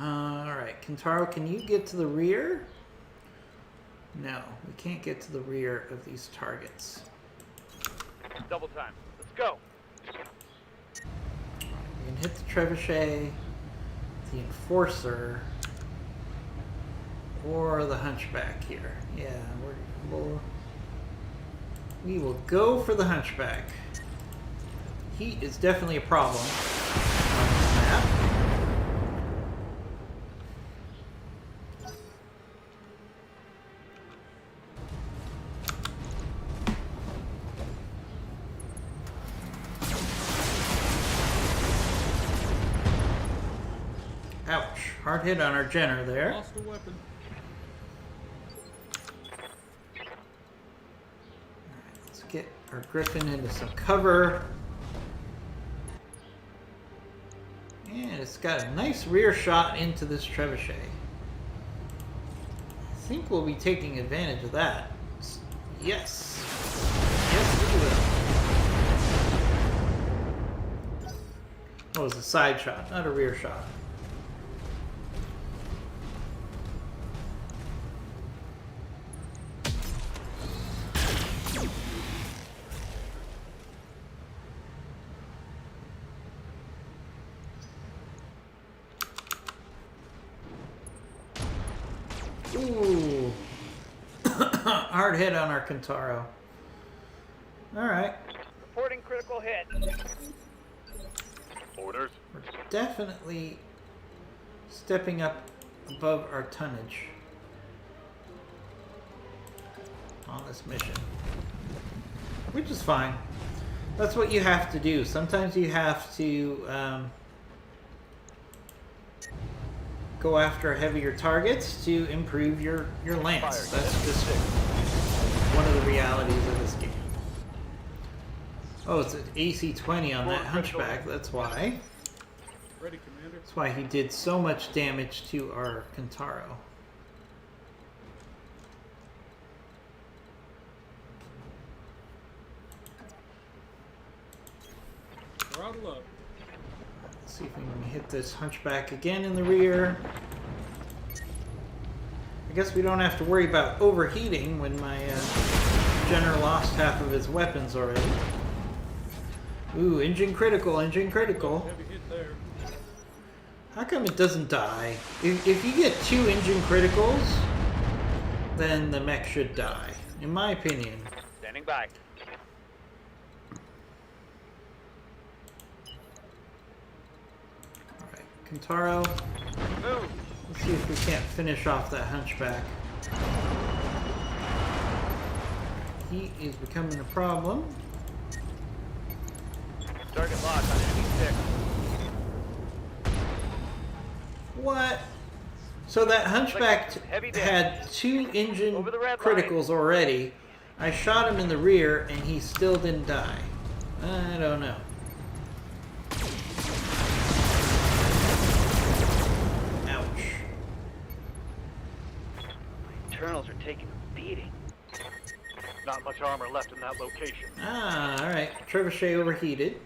Alright, Kintaro, can you get to the rear? No, we can't get to the rear of these targets. Double time. Let's go. We can hit the trebuchet, the Enforcer, or the Hunchback here. Yeah, we will go for the Hunchback. Heat is definitely a problem on this map. Ouch. Hard hit on our Jenner there. Lost a weapon. Let's get our Griffin into some cover. And it's got a nice rear shot into this trebuchet. I think we'll be taking advantage of that. Yes. Yes, we will. Oh, it was a side shot, not a rear shot. Ooh. Hard hit on our Kentaro. Alright. Reporting critical hit. Orders. We're definitely stepping up above our tonnage on this mission. Which is fine. That's what you have to do. Sometimes you have to go after heavier targets to improve your lance. That's just one of the realities of this game. Oh, it's an AC-20 on that Hunchback, that's why. Ready, Commander. That's why he did so much damage to our Kentaro. Throttle up. Let's see if we can hit this Hunchback again in the rear. I guess we don't have to worry about overheating when my general lost half of his weapons already. Ooh, engine critical, engine critical. Heavy hit there. How come it doesn't die? If you get 2 engine criticals, then the mech should die, in my opinion. Standing by. Alright, Kentaro, Move. let's see if we can't finish off that Hunchback. He is becoming a problem. Target lock on enemy 6. What? So that Hunchback Heavy damage. had 2 engine Over the red criticals already. I shot him in the rear and he still didn't die. I don't know. Ouch. Internals are taking a beating. Not much armor left in that location. Ah, alright. Trebuchet overheated.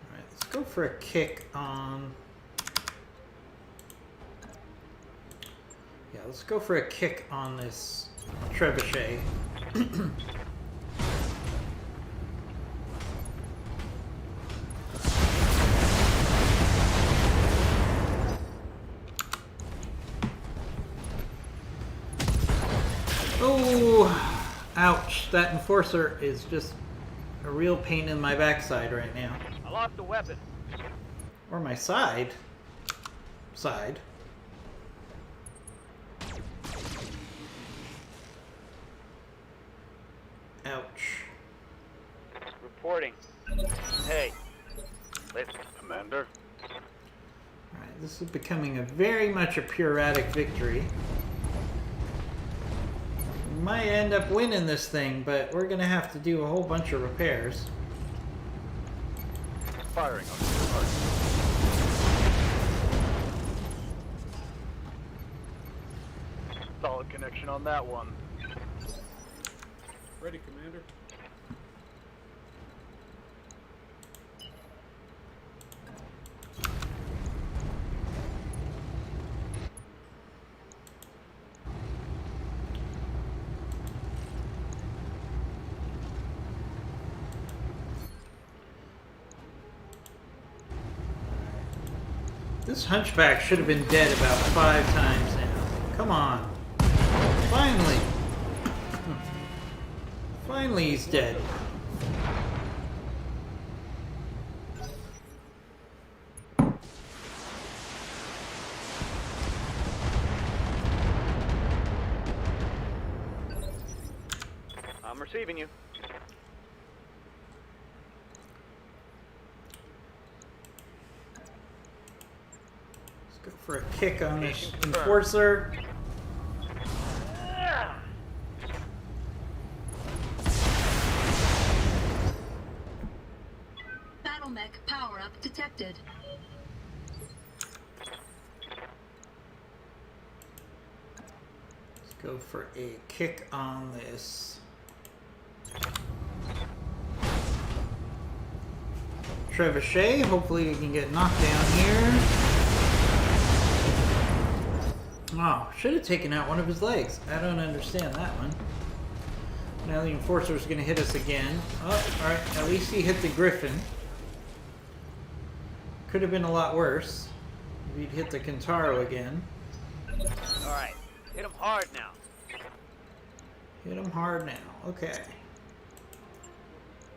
Alright, let's go for a kick on... Yeah, let's go for a kick on this trebuchet. Oh, ouch. That enforcer is just a real pain in my backside right now. I lost the weapon. Or my side. Ouch. Reporting. Hey. Listen. Commander. Alright, this is becoming very much a puratic victory. We might end up winning this thing, but we're gonna have to do a whole bunch of repairs. Firing on your target. Solid connection on that one. Ready, Commander. This Hunchback should have been dead about 5 times now. Come on. Finally. Finally he's dead. I'm receiving you. Let's go for a kick on this enforcer. Battle mech power-up detected. Let's go for a kick on this trebuchet. Hopefully we can get knocked down here. Oh, should have taken out one of his legs. I don't understand that one. Now the Enforcer's going to hit us again. Oh, alright. At least he hit the Griffin. Could have been a lot worse if he'd hit the Kintaro again. Alright, hit him hard now. Hit him hard now. Okay.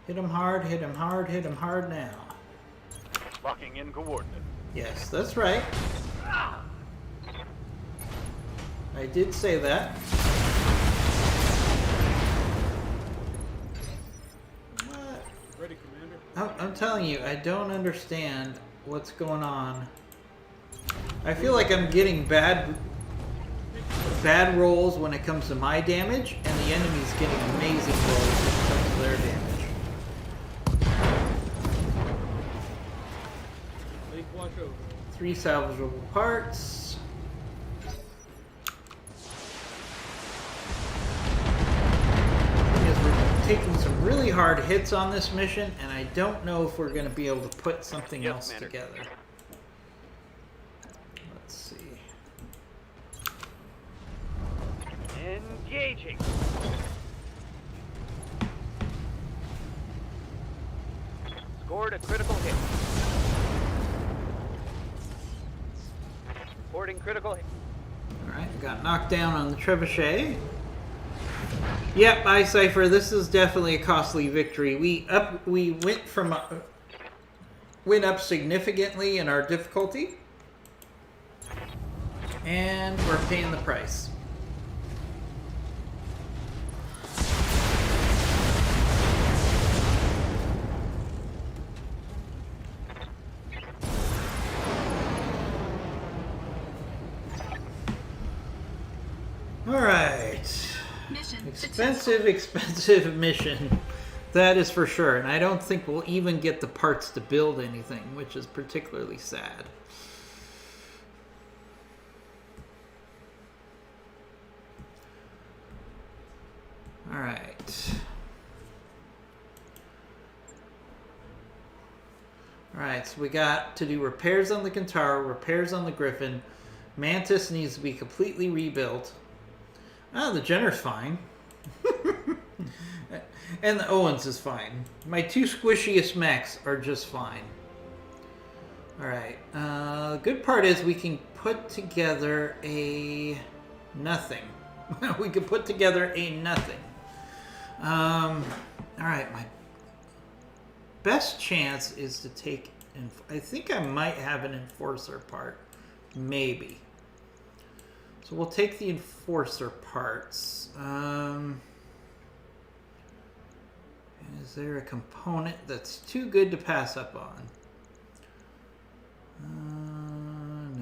Hit him hard, hit him hard, hit him hard now. Locking in coordinates. Yes, that's right. I did say that. What? Ready, Commander. I'm telling you, I don't understand what's going on. I feel like I'm getting bad rolls when it comes to my damage, and the enemy's getting amazing rolls when it comes to their damage. Lake watch over. 3 salvageable parts. Thing is, we're taking some really hard hits on this mission, and I don't know if we're going to be able to put something Yes, else Commander. together. Let's see. Engaging. Scored a critical hit. Reporting critical hit. Alright, got knocked down on the trebuchet. Yep, iCypher, this is definitely a costly victory. We went up significantly in our difficulty, and we're paying the price. Alright. Mission Expensive mission. That is for sure. And I don't think we'll even get the parts to build anything, which is particularly sad. Alright. Alright, so we got to do repairs on the Kintaro, repairs on the Griffin. Mantis needs to be completely rebuilt. Ah, the Jenner's fine. And the Owens is fine. My 2 squishiest mechs are just fine. Alright. The good part is we can put together a nothing. We can put together a nothing. Alright, my best chance is to take... I think I might have an Enforcer part. Maybe. So we'll take the Enforcer parts. Is there a component that's too good to pass up on?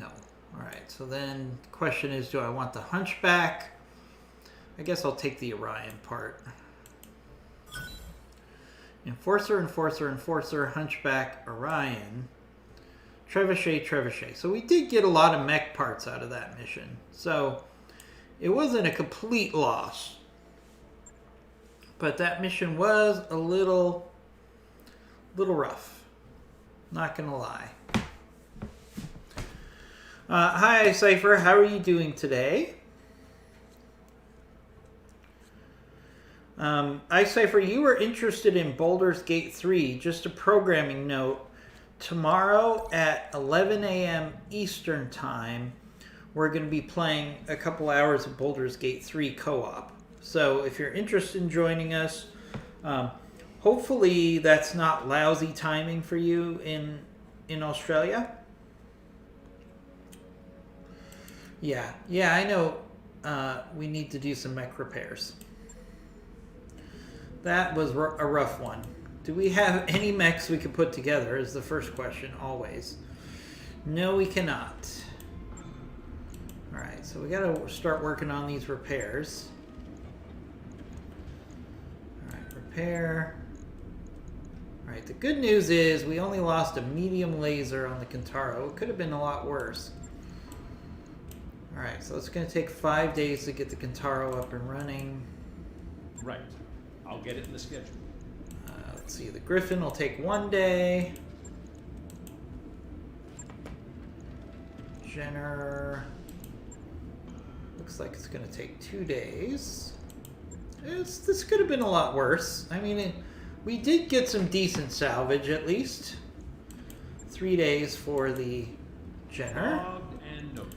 No. Alright, so then the question is, do I want the Hunchback? I guess I'll take the Orion part. Enforcer, Hunchback, Orion. Trebuchet. So we did get a lot of mech parts out of that mission. So it wasn't a complete loss. But that mission was a little rough. Not gonna lie. Hi, Cypher. How are you doing today? iCypher, you were interested in Baldur's Gate 3. Just a programming note. Tomorrow at 11 a.m. Eastern Time, we're going to be playing a couple hours of Baldur's Gate 3 co-op. So if you're interested in joining us, hopefully that's not lousy timing for you in Australia. Yeah, I know we need to do some mech repairs. That was a rough one. Do we have any mechs we could put together is the first question, always. No, we cannot. Alright, so we gotta start working on these repairs. Alright, repair. Alright, the good news is we only lost a medium laser on the Kintaro. It could have been a lot worse. Alright, so it's gonna take 5 days to get the Kintaro up and running. Right. I'll get it in the schedule. Let's see, the Griffin will take 1 day. Jenner. looks like it's going to take 2 days. This could have been a lot worse. I mean, we did get some decent salvage at least. 3 days for the Jenner. Logged and noted.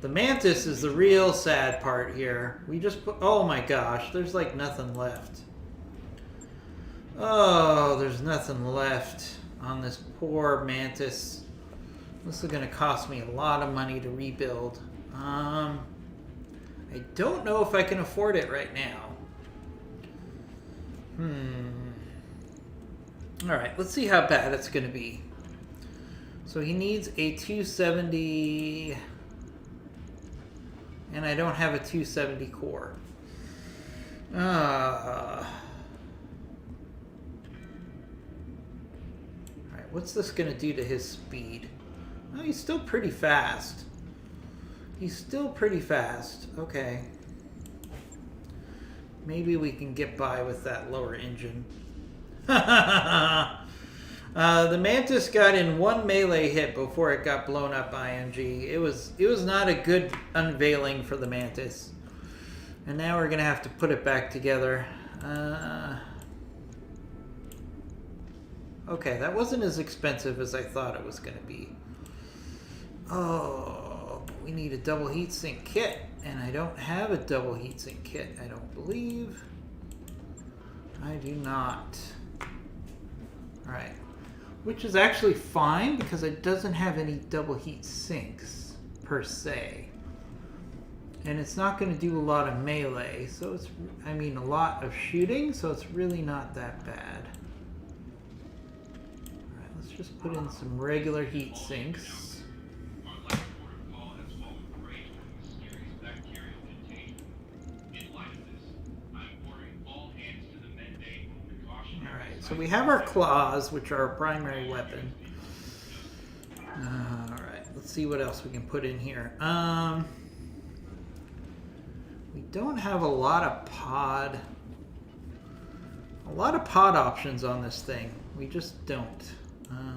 The Mantis is the real sad part here. We just put... Oh my gosh, there's like nothing left. Oh, there's nothing left on this poor Mantis. This is going to cost me a lot of money to rebuild. I don't know if I can afford it right now. Alright, let's see how bad it's going to be. So he needs a 270... And I don't have a 270 core. Alright, what's this going to do to his speed? Oh, he's still pretty fast. He's still pretty fast. Okay. Maybe we can get by with that lower engine. The Mantis got in 1 melee hit before it got blown up by IMG. It was not a good unveiling for the Mantis. And now we're gonna have to put it back together. Okay, that wasn't as expensive as I thought it was gonna be. Oh, but we need a double heatsink kit, and I don't have a double heatsink kit, I don't believe. I do not. Alright. Which is actually fine because it doesn't have any double heat sinks per se. And it's not going to do a lot of melee, so it's, I mean, a lot of shooting, so it's really not that bad. Alright, let's just put in some regular heat sinks. So we have our claws, which are our primary weapon. Alright, let's see what else we can put in here. We don't have a lot of pod options on this thing. We just don't.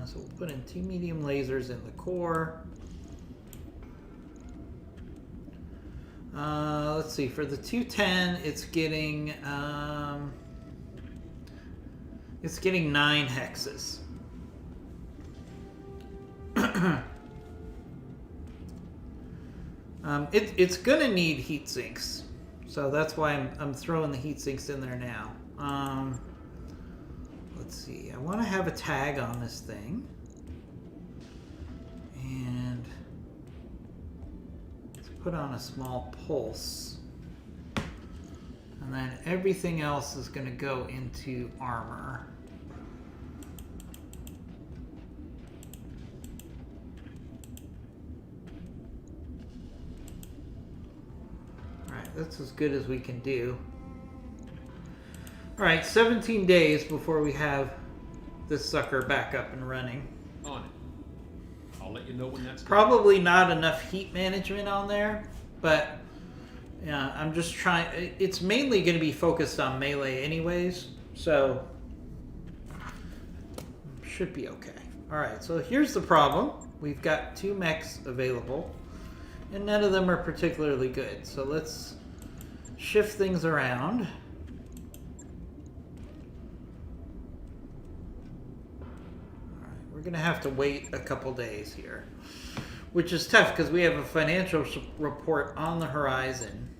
So we'll put in 2 medium lasers in the core. Let's see, for the 210, it's getting 9 hexes. It's gonna need heat sinks, so that's why I'm throwing the heat sinks in there now. Let's see, I want to have a tag on this thing, and let's put on a small pulse, and then everything else is going to go into armor. That's as good as we can do. Alright, 17 days before we have this sucker back up and running. On it. I'll let you know when that's done. Probably not enough heat management on there, but yeah, I'm just trying. It's mainly going to be focused on melee anyways, so should be okay. Alright, so here's the problem. We've got 2 mechs available, and none of them are particularly good. So let's shift things around. Alright, we're going to have to wait a couple days here, which is tough because we have a financial report on the horizon.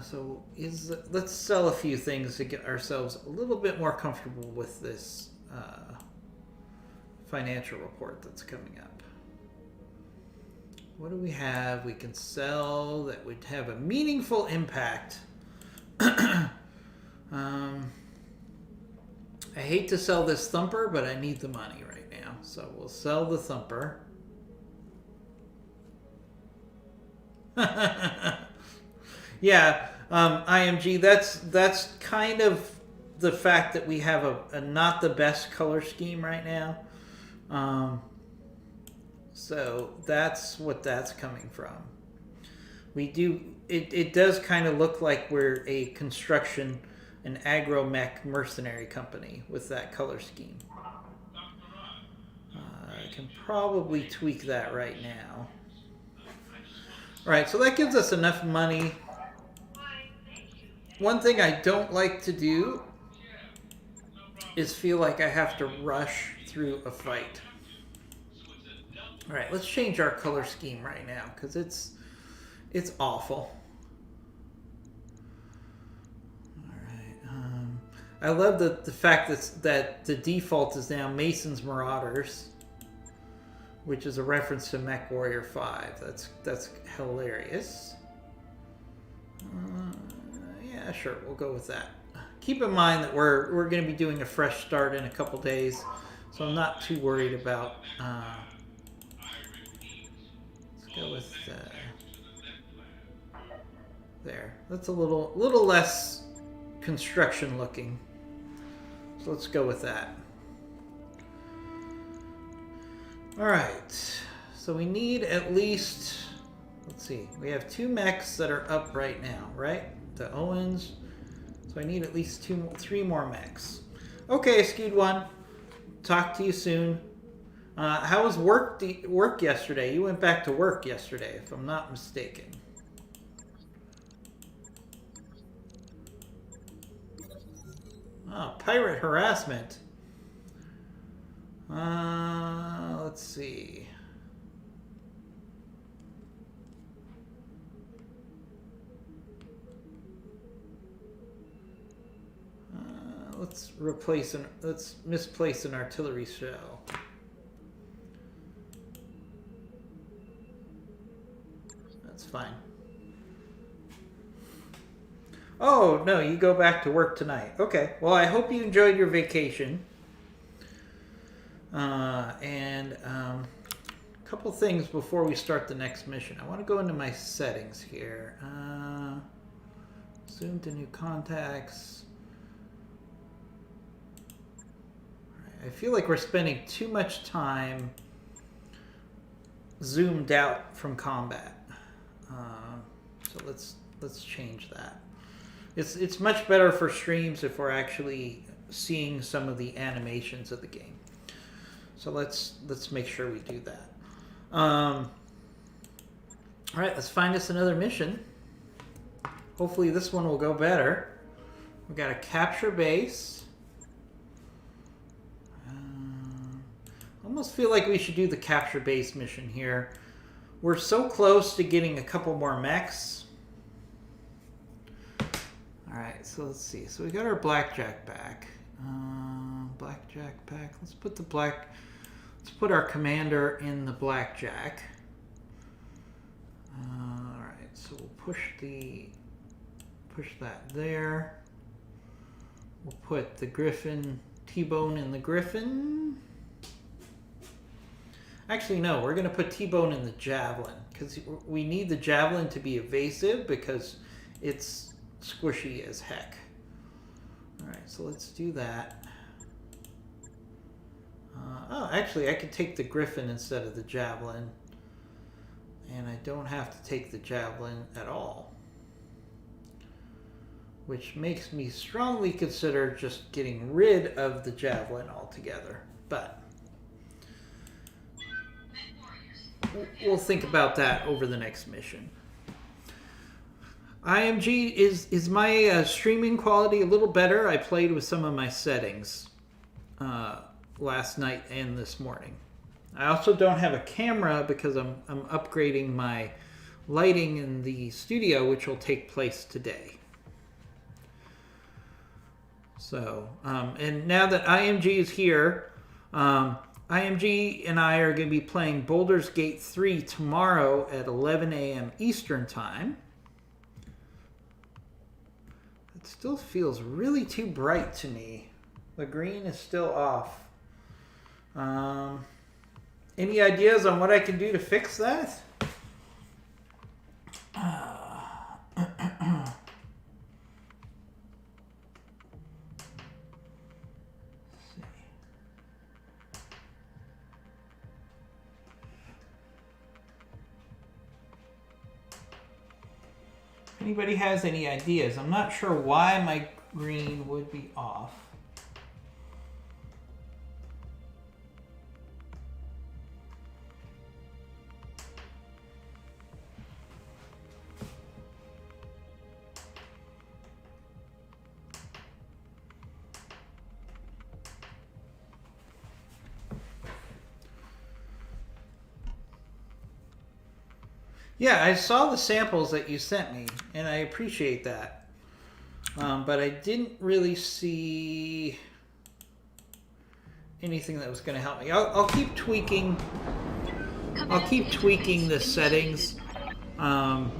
So let's sell a few things to get ourselves a little bit more comfortable with this financial report that's coming up. What do we have we can sell that would have a meaningful impact? I hate to sell this Thumper, but I need the money right now. So we'll sell the Thumper. Yeah, IMG, that's kind of the fact that we have a not the best color scheme right now. So that's what that's coming from. It does kind of look like we're a construction, an agro-mech mercenary company with that color scheme. I can probably tweak that right now. All right, so that gives us enough money. One thing I don't like to do is feel like I have to rush through a fight. All right, let's change our color scheme right now because it's awful. All right, I love the fact that the default is now Mason's Marauders, which is a reference to Mech Warrior 5. That's hilarious. Yeah, sure, we'll go with that. Keep in mind that we're going to be doing a fresh start in a couple days, so I'm not too worried about. Let's go with there. That's a little less construction looking. So let's go with that. All right. So we need at least. Let's see. We have 2 mechs that are up right now, right? The Owens. So I need at least 3 more mechs. Okay, Skewed One. Talk to you soon. How was work yesterday? You went back to work yesterday, if I'm not mistaken. Oh, pirate harassment. Let's see. Let's misplace an artillery shell. That's fine. Oh, no, you go back to work tonight. Okay, well, I hope you enjoyed your vacation. A couple things before we start the next mission. I want to go into my settings here. Zoom to new contacts. I feel like we're spending too much time zoomed out from combat. So let's change that. It's much better for streams if we're actually seeing some of the animations of the game. So let's make sure we do that. All right, let's find us another mission. Hopefully this one will go better. We got to capture base. Almost feel like we should do the capture base mission here. We're so close to getting a couple more mechs. All right, so let's see. So we got our blackjack back. Blackjack back. Let's put our commander in the blackjack. All right, so we'll push that there. We'll put the Griffin, T-Bone in the Griffin. Actually, no, we're going to put T-Bone in the Javelin because we need the Javelin to be evasive because it's squishy as heck. All right, so let's do that. Oh, actually, I could take the Griffin instead of the Javelin. And I don't have to take the Javelin at all. Which makes me strongly consider just getting rid of the Javelin altogether. But we'll think about that over the next mission. IMG, is my streaming quality a little better? I played with some of my settings last night and this morning. I also don't have a camera because I'm upgrading my lighting in the studio, which will take place today. So, and now that IMG is here, IMG and I are going to be playing Baldur's Gate 3 tomorrow at 11 a.m. Eastern Time. It still feels really too bright to me. The green is still off. Any ideas on what I can do to fix that? Anybody has any ideas? I'm not sure why my green would be off. Yeah, I saw the samples that you sent me, and I appreciate that. But I didn't really see anything that was going to help me. I'll keep tweaking. I'll keep tweaking the settings. I'll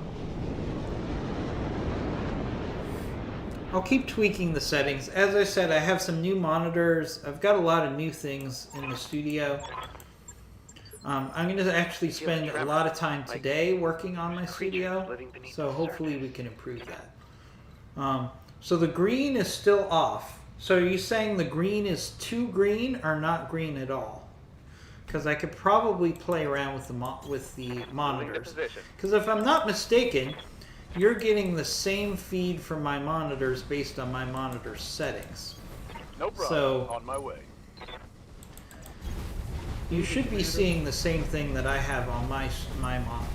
keep tweaking the settings. As I said, I have some new monitors. I've got a lot of new things in the studio. I'm going to actually spend a lot of time today working on my studio, so hopefully we can improve that. So the green is still off. So are you saying the green is too green or not green at all? Because I could probably play around with the monitors. Because if I'm not mistaken, you're getting the same feed from my monitors based on my monitor settings. No problem. So On my way. you should be seeing the same thing that I have on my monitor.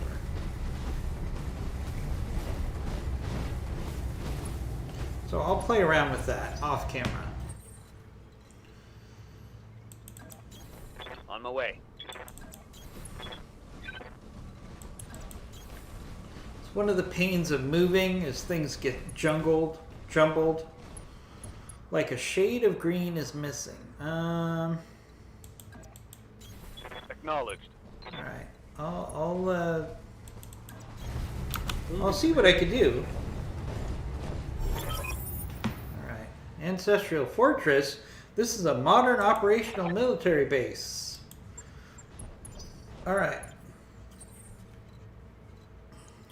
So I'll play around with that off camera. On my way. It's one of the pains of moving is things get jumbled. Like a shade of green is missing. Acknowledged. All right. I'll see what I could do. Alright. Ancestral Fortress. This is a modern operational military base. Alright.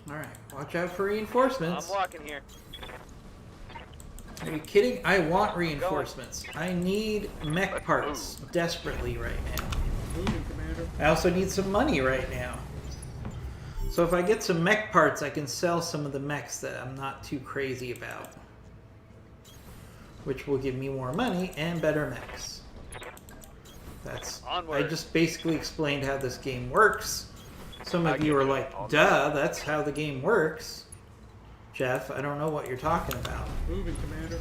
Alright. Watch out for reinforcements. I'm walking here. Are you kidding? I want reinforcements. I need mech parts desperately right now. Moving, Commander. I also need some money right now. So if I get some mech parts, I can sell some of the mechs that I'm not too crazy about. Which will give me more money and better mechs. Onward. I just basically explained how this game works. Some of you are like, duh, that's how the game works. Jeff, I don't know what you're talking about. Moving, Commander.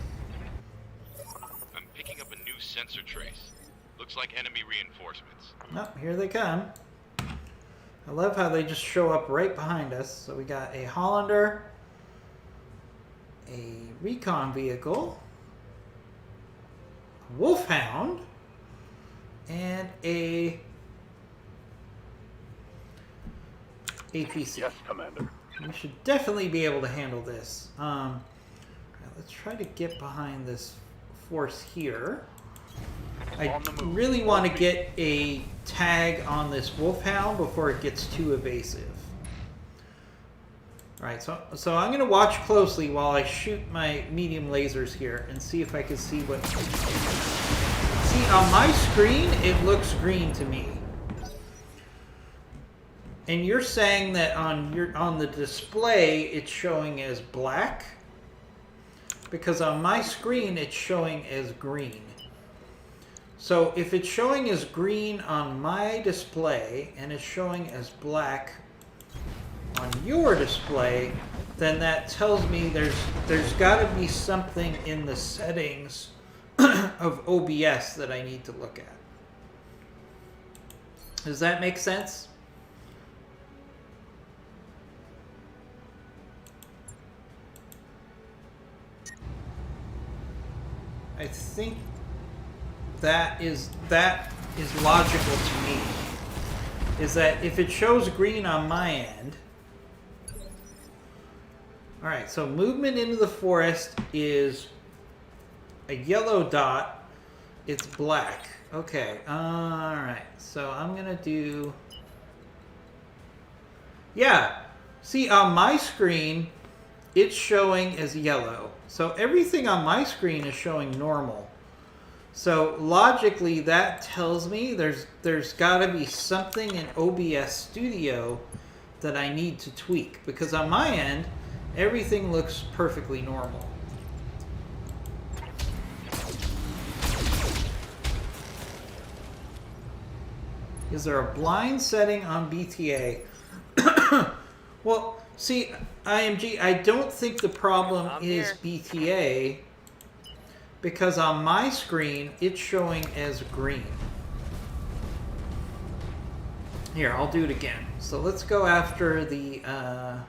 I'm picking up a new sensor trace. Looks like enemy reinforcements. Oh, here they come. I love how they just show up right behind us. So we got a Hollander, a recon vehicle, a Wolfhound, and a APC. Yes, Commander. We should definitely be able to handle this. Let's try to get behind this force here. I really want to get a tag on this Wolfhound before it gets too evasive. Alright, so I'm going to watch closely while I shoot my medium lasers here and see if I can see what... See, on my screen, it looks green to me. And you're saying that on the display, it's showing as black? Because on my screen, it's showing as green. So if it's showing as green on my display and it's showing as black on your display, then that tells me there's got to be something in the settings of OBS that I need to look at. Does that make sense? I think that is logical to me. Is that if it shows green on my end... Alright, so movement into the forest is a yellow dot. It's black. Okay, alright. So I'm going to do... Yeah, see on my screen, it's showing as yellow. So everything on my screen is showing normal. So logically, that tells me there's got to be something in OBS Studio that I need to tweak. Because on my end, everything looks perfectly normal. Is there a blind setting on BTA? Well, see, IMG, I don't think the problem is BTA, because on my screen, it's showing as green. Here, I'll do it again. So let's go after the, let's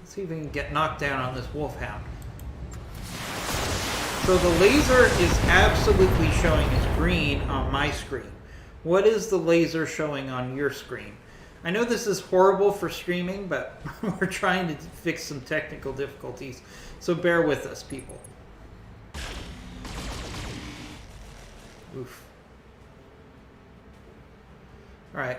see if we can get knocked down on this wolfhound. So the laser is absolutely showing as green on my screen. What is the laser showing on your screen? I know this is horrible for streaming, but we're trying to fix some technical difficulties. So bear with us, people. Oof. Alright.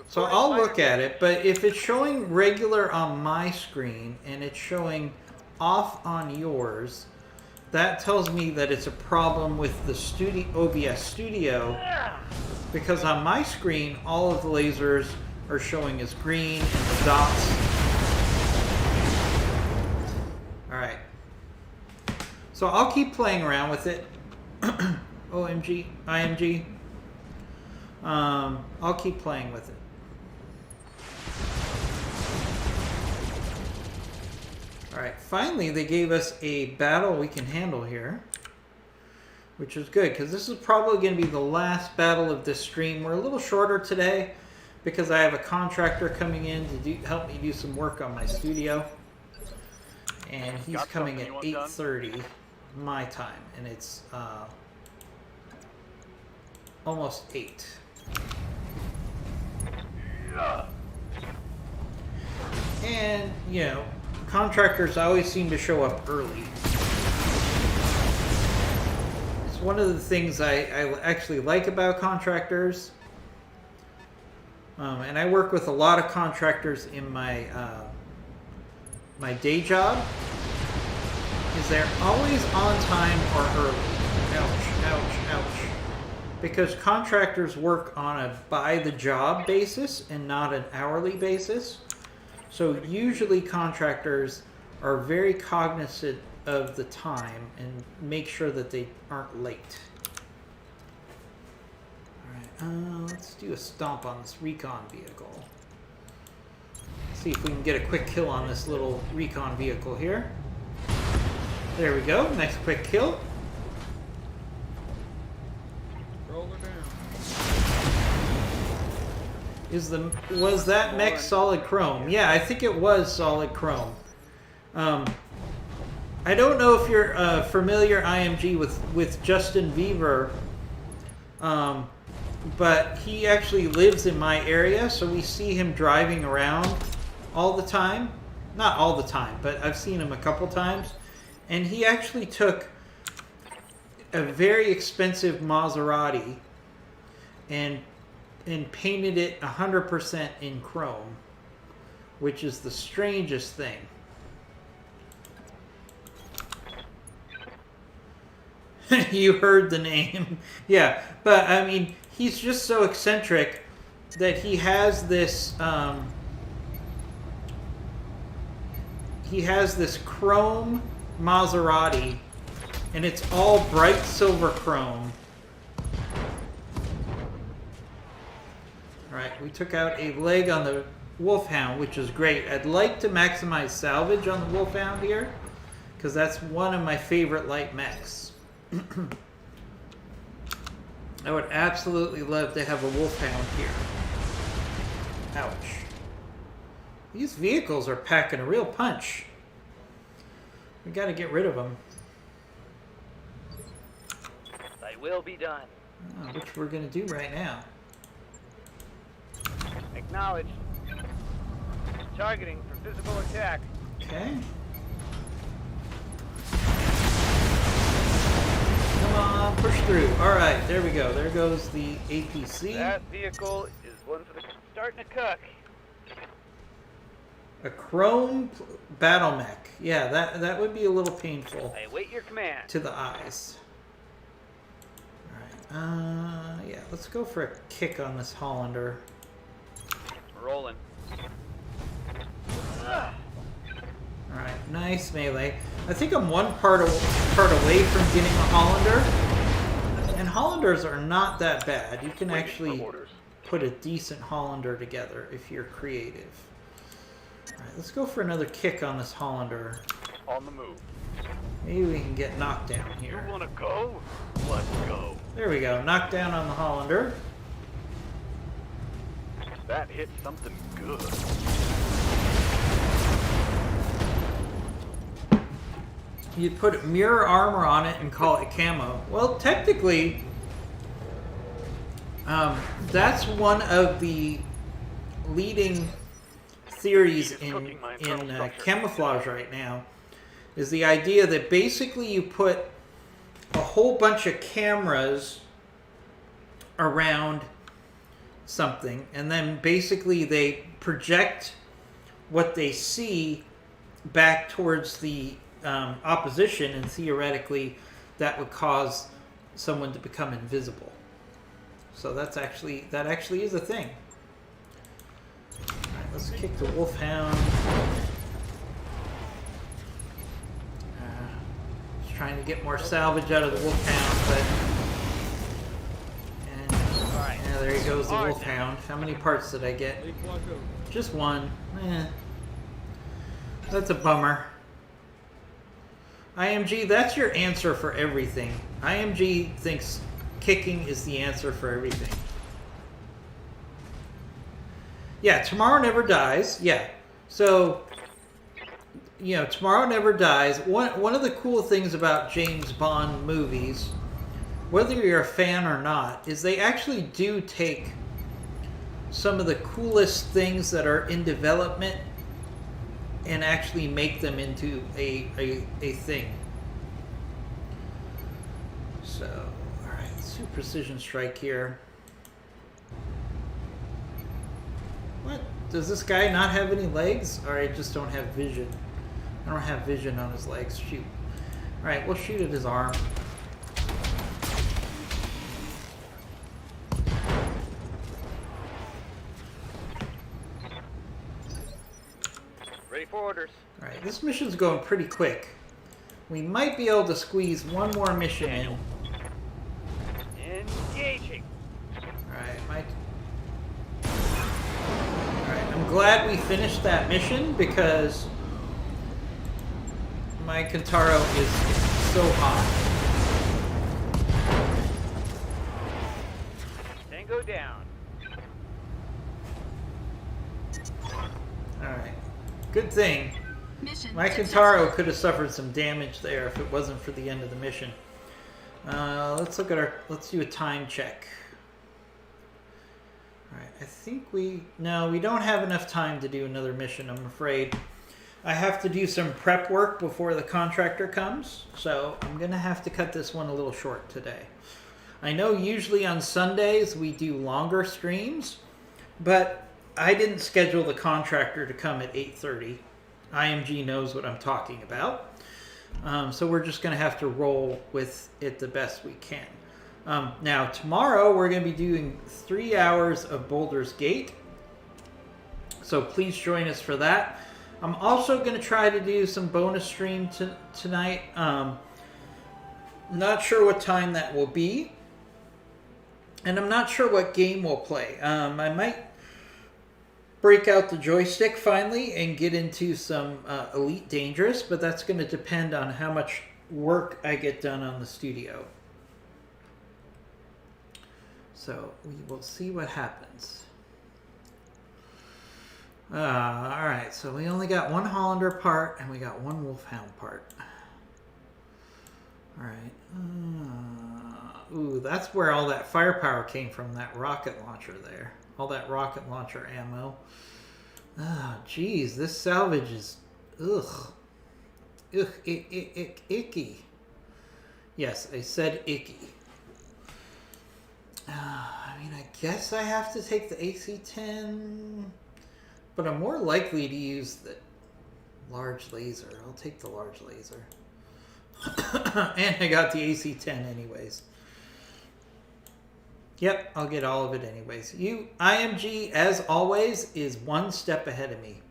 So I'll look at it, but if it's showing regular on my screen and it's showing off on yours, that tells me that it's a problem with the OBS Studio, because on my screen all of the lasers are showing as green and the dots. Alright. So I'll keep playing around with it. OMG, IMG. I'll keep playing with it. Alright, finally they gave us a battle we can handle here, which is good, because this is probably going to be the last battle of this stream. We're a little shorter today because I have a contractor coming in to help me do some work on my studio, and he's coming at 8:30 my time, and it's almost 8. And, you know, contractors always seem to show up early. It's one of the things I actually like about contractors. And I work with a lot of contractors in my my day job. Is they're always on time or early. Ouch, ouch, ouch. Because contractors work on a by-the-job basis and not an hourly basis. So usually contractors are very cognizant of the time and make sure that they aren't late. Alright, let's do a stomp on this recon vehicle. See if we can get a quick kill on this little recon vehicle here. There we go, nice quick kill. Roll her down. Was that mech solid chrome? Yeah, I think it was solid chrome. I don't know if you're familiar, IMG, with Justin Bieber, but he actually lives in my area, so we see him driving around all the time. Not all the time, but I've seen him a couple times. And he actually took a very expensive Maserati and painted it 100% in chrome, which is the strangest thing. You heard the name. Yeah, but I mean, he's just so eccentric that he has this chrome Maserati, and it's all bright silver chrome. Alright, we took out a leg on the Wolfhound, which is great. I'd like to maximize salvage on the Wolfhound here, because that's one of my favorite light mechs. I would absolutely love to have a Wolfhound here. Ouch. These vehicles are packing a real punch. We gotta get rid of them. They will be done. Which we're gonna do right now. Acknowledged. Targeting for physical attack. Okay. Come on, push through. Alright, there we go. There goes the APC. That vehicle is one for the starting to cook. A chrome battle mech. Yeah, that would be a little painful I await your command. to the eyes. Alright, yeah, let's go for a kick on this Hollander. Rolling. Alright, nice melee. I think I'm one part away from getting a Hollander. And Hollanders are not that bad. You can actually put a decent Hollander together if you're creative. Alright, let's go for another kick on this Hollander. On the move. Maybe we can get knocked down You here. wanna go? Let's go. There we go. Knocked down on the Hollander. That hit something good. You put mirror armor on it and call it camo. Well, technically, that's one of the leading theories in camouflage right now, is the idea that basically you put a whole bunch of cameras around something, and then basically they project what they see back towards the opposition, and theoretically that would cause someone to become invisible. So that actually is a thing. Alright, let's kick the Wolfhound. Just trying to get more salvage out of the Wolfhound, but yeah, there he goes, the Wolfhound. How many parts did I get? Just one. That's a bummer. IMG, that's your answer for everything. IMG thinks kicking is the answer for everything. Yeah, Tomorrow Never Dies. Yeah. So, you know, Tomorrow Never Dies. One of the cool things about James Bond movies, whether you're a fan or not, is they actually do take some of the coolest things that are in development and actually make them into a thing. So, alright, let's do Precision Strike here. What? Does this guy not have any legs? Or I just don't have vision? I don't have vision on his legs. Shoot. Alright, we'll shoot at his arm. Ready for orders. Alright, this mission's going pretty quick. We might be able to squeeze one more mission in. Engaging. Alright, Alright, I'm glad we finished that mission because my Kentaro is so hot. Tango down. Alright. Good thing. Mission My Kentaro could have suffered some damage there if it wasn't for the end of the mission. Let's look at let's do a time check. Alright, I think no, we don't have enough time to do another mission, I'm afraid. I have to do some prep work before the contractor comes, so I'm going to have to cut this one a little short today. I know usually on Sundays we do longer streams, but I didn't schedule the contractor to come at 8:30. IMG knows what I'm talking about. So we're just going to have to roll with it the best we can. Now, tomorrow we're going to be doing 3 hours of Baldur's Gate. So please join us for that. I'm also going to try to do some bonus stream tonight. Not sure what time that will be. And I'm not sure what game we'll play. I might break out the joystick finally and get into some Elite Dangerous, but that's going to depend on how much work I get done on the studio. So we will see what happens. Alright, so we only got one Hollander part and we got one Wolfhound part. Alright. Ooh, that's where all that firepower came from, that rocket launcher there. All that rocket launcher ammo. Ah, geez, this salvage is icky. Yes, I said icky. I mean, I guess I have to take the AC-10, but I'm more likely to use the large laser. I'll take the large laser. And I got the AC-10 anyways. Yep, I'll get all of it anyways. IMG, as always, is one step ahead of me.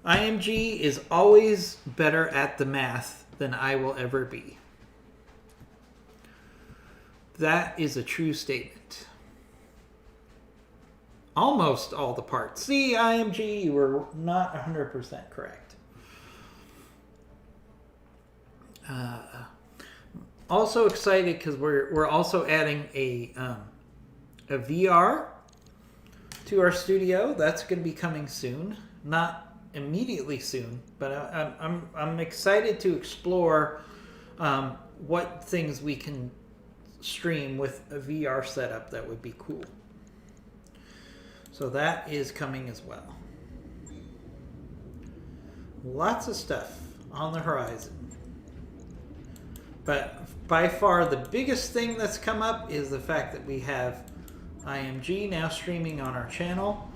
IMG is always better at the math than I will ever be. That is a true statement. Almost all the parts. See, IMG, you were not 100% correct. Also excited because we're also adding a VR to our studio. That's going to be coming soon. Not immediately soon, but I'm excited to explore what things we can stream with a VR setup that would be cool. So that is coming as well. Lots of stuff on the horizon. But by far the biggest thing that's come up is the fact that we have IMG now streaming on our channel.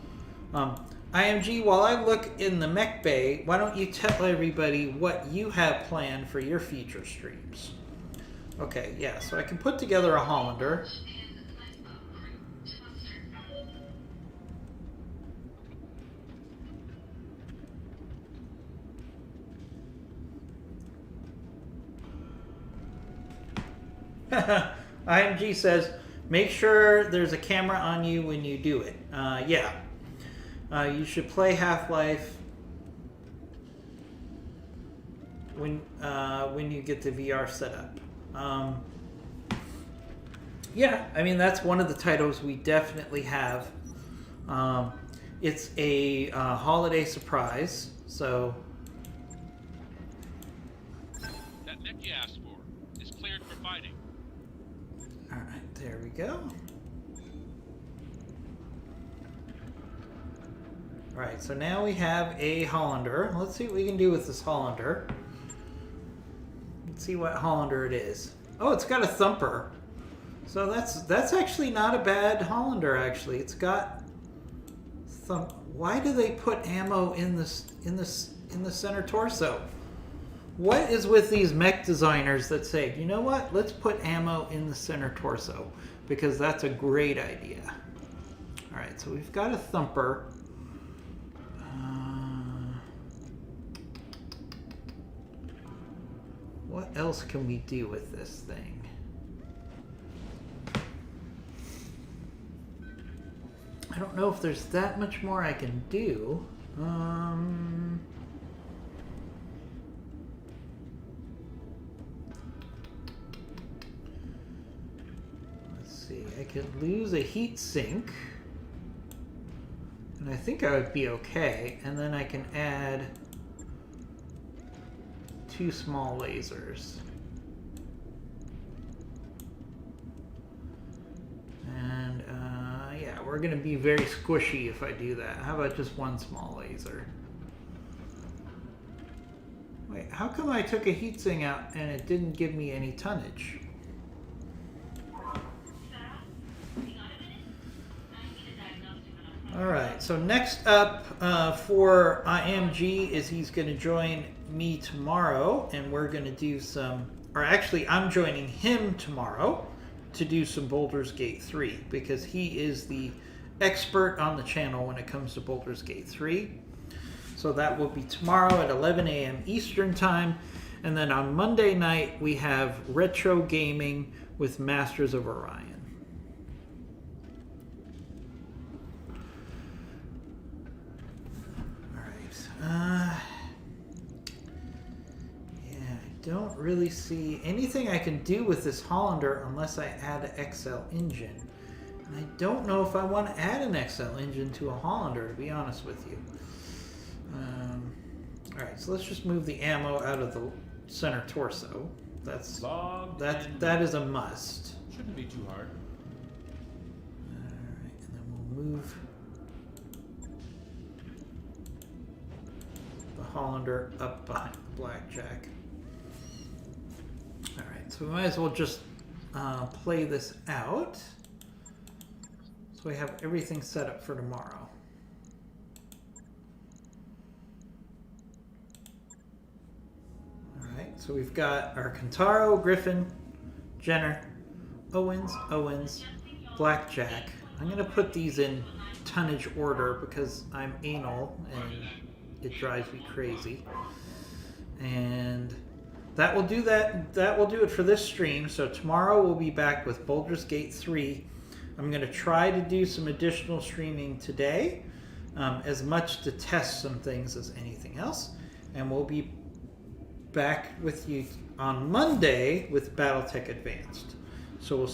IMG, while I look in the mech bay, why don't you tell everybody what you have planned for your future streams? Okay, yeah, so I can put together a Hollander. IMG says, make sure there's a camera on you when you do it. Yeah. You should play Half-Life when you get the VR set up. Yeah, I mean, that's one of the titles we definitely have. It's a holiday surprise, so... That mech you asked for is cleared for fighting. Alright, there we go. Alright, so now we have a Hollander. Let's see what we can do with this Hollander. Let's see what Hollander it is. Oh, it's got a thumper. So that's actually not a bad Hollander, actually. It's got why do they put ammo in the center torso? What is with these mech designers that say, you know what, let's put ammo in the center torso, because that's a great idea. Alright, so we've got a thumper. What else can we do with this thing? I don't know if there's that much more I can do. Let's see, I could lose a heat sink. And I think I would be okay. And then I can add 2 small lasers. And yeah, we're gonna be very squishy if I do that. How about just 1 small laser? Wait, how come I took a heatsink out and it didn't give me any tonnage? Alright, so next up for IMG is he's going to join me tomorrow, and we're going to do some, or actually I'm joining him tomorrow to do some Baldur's Gate 3, because he is the expert on the channel when it comes to Baldur's Gate 3. So that will be tomorrow at 11 a.m. Eastern Time, and then on Monday night we have Retro Gaming with Masters of Orion. Yeah, I don't really see anything I can do with this Hollander unless I add an XL engine. And I don't know if I want to add an XL engine to a Hollander, to be honest with you. Alright, so let's just move the ammo out of the center torso. That is a must. Shouldn't be too hard. Alright, and then we'll move the Hollander up behind the Blackjack. Alright, so we might as well just play this out. So we have everything set up for tomorrow. Alright, so we've got our Kentaro, Griffin, Jenner, Owens, Blackjack. I'm going to put these in tonnage order because I'm anal and it drives me crazy. And that will do that. That will do it for this stream. So tomorrow we'll be back with Baldur's Gate 3. I'm going to try to do some additional streaming today, as much to test some things as anything else. And we'll be back with you on Monday with Battletech Advanced. So we'll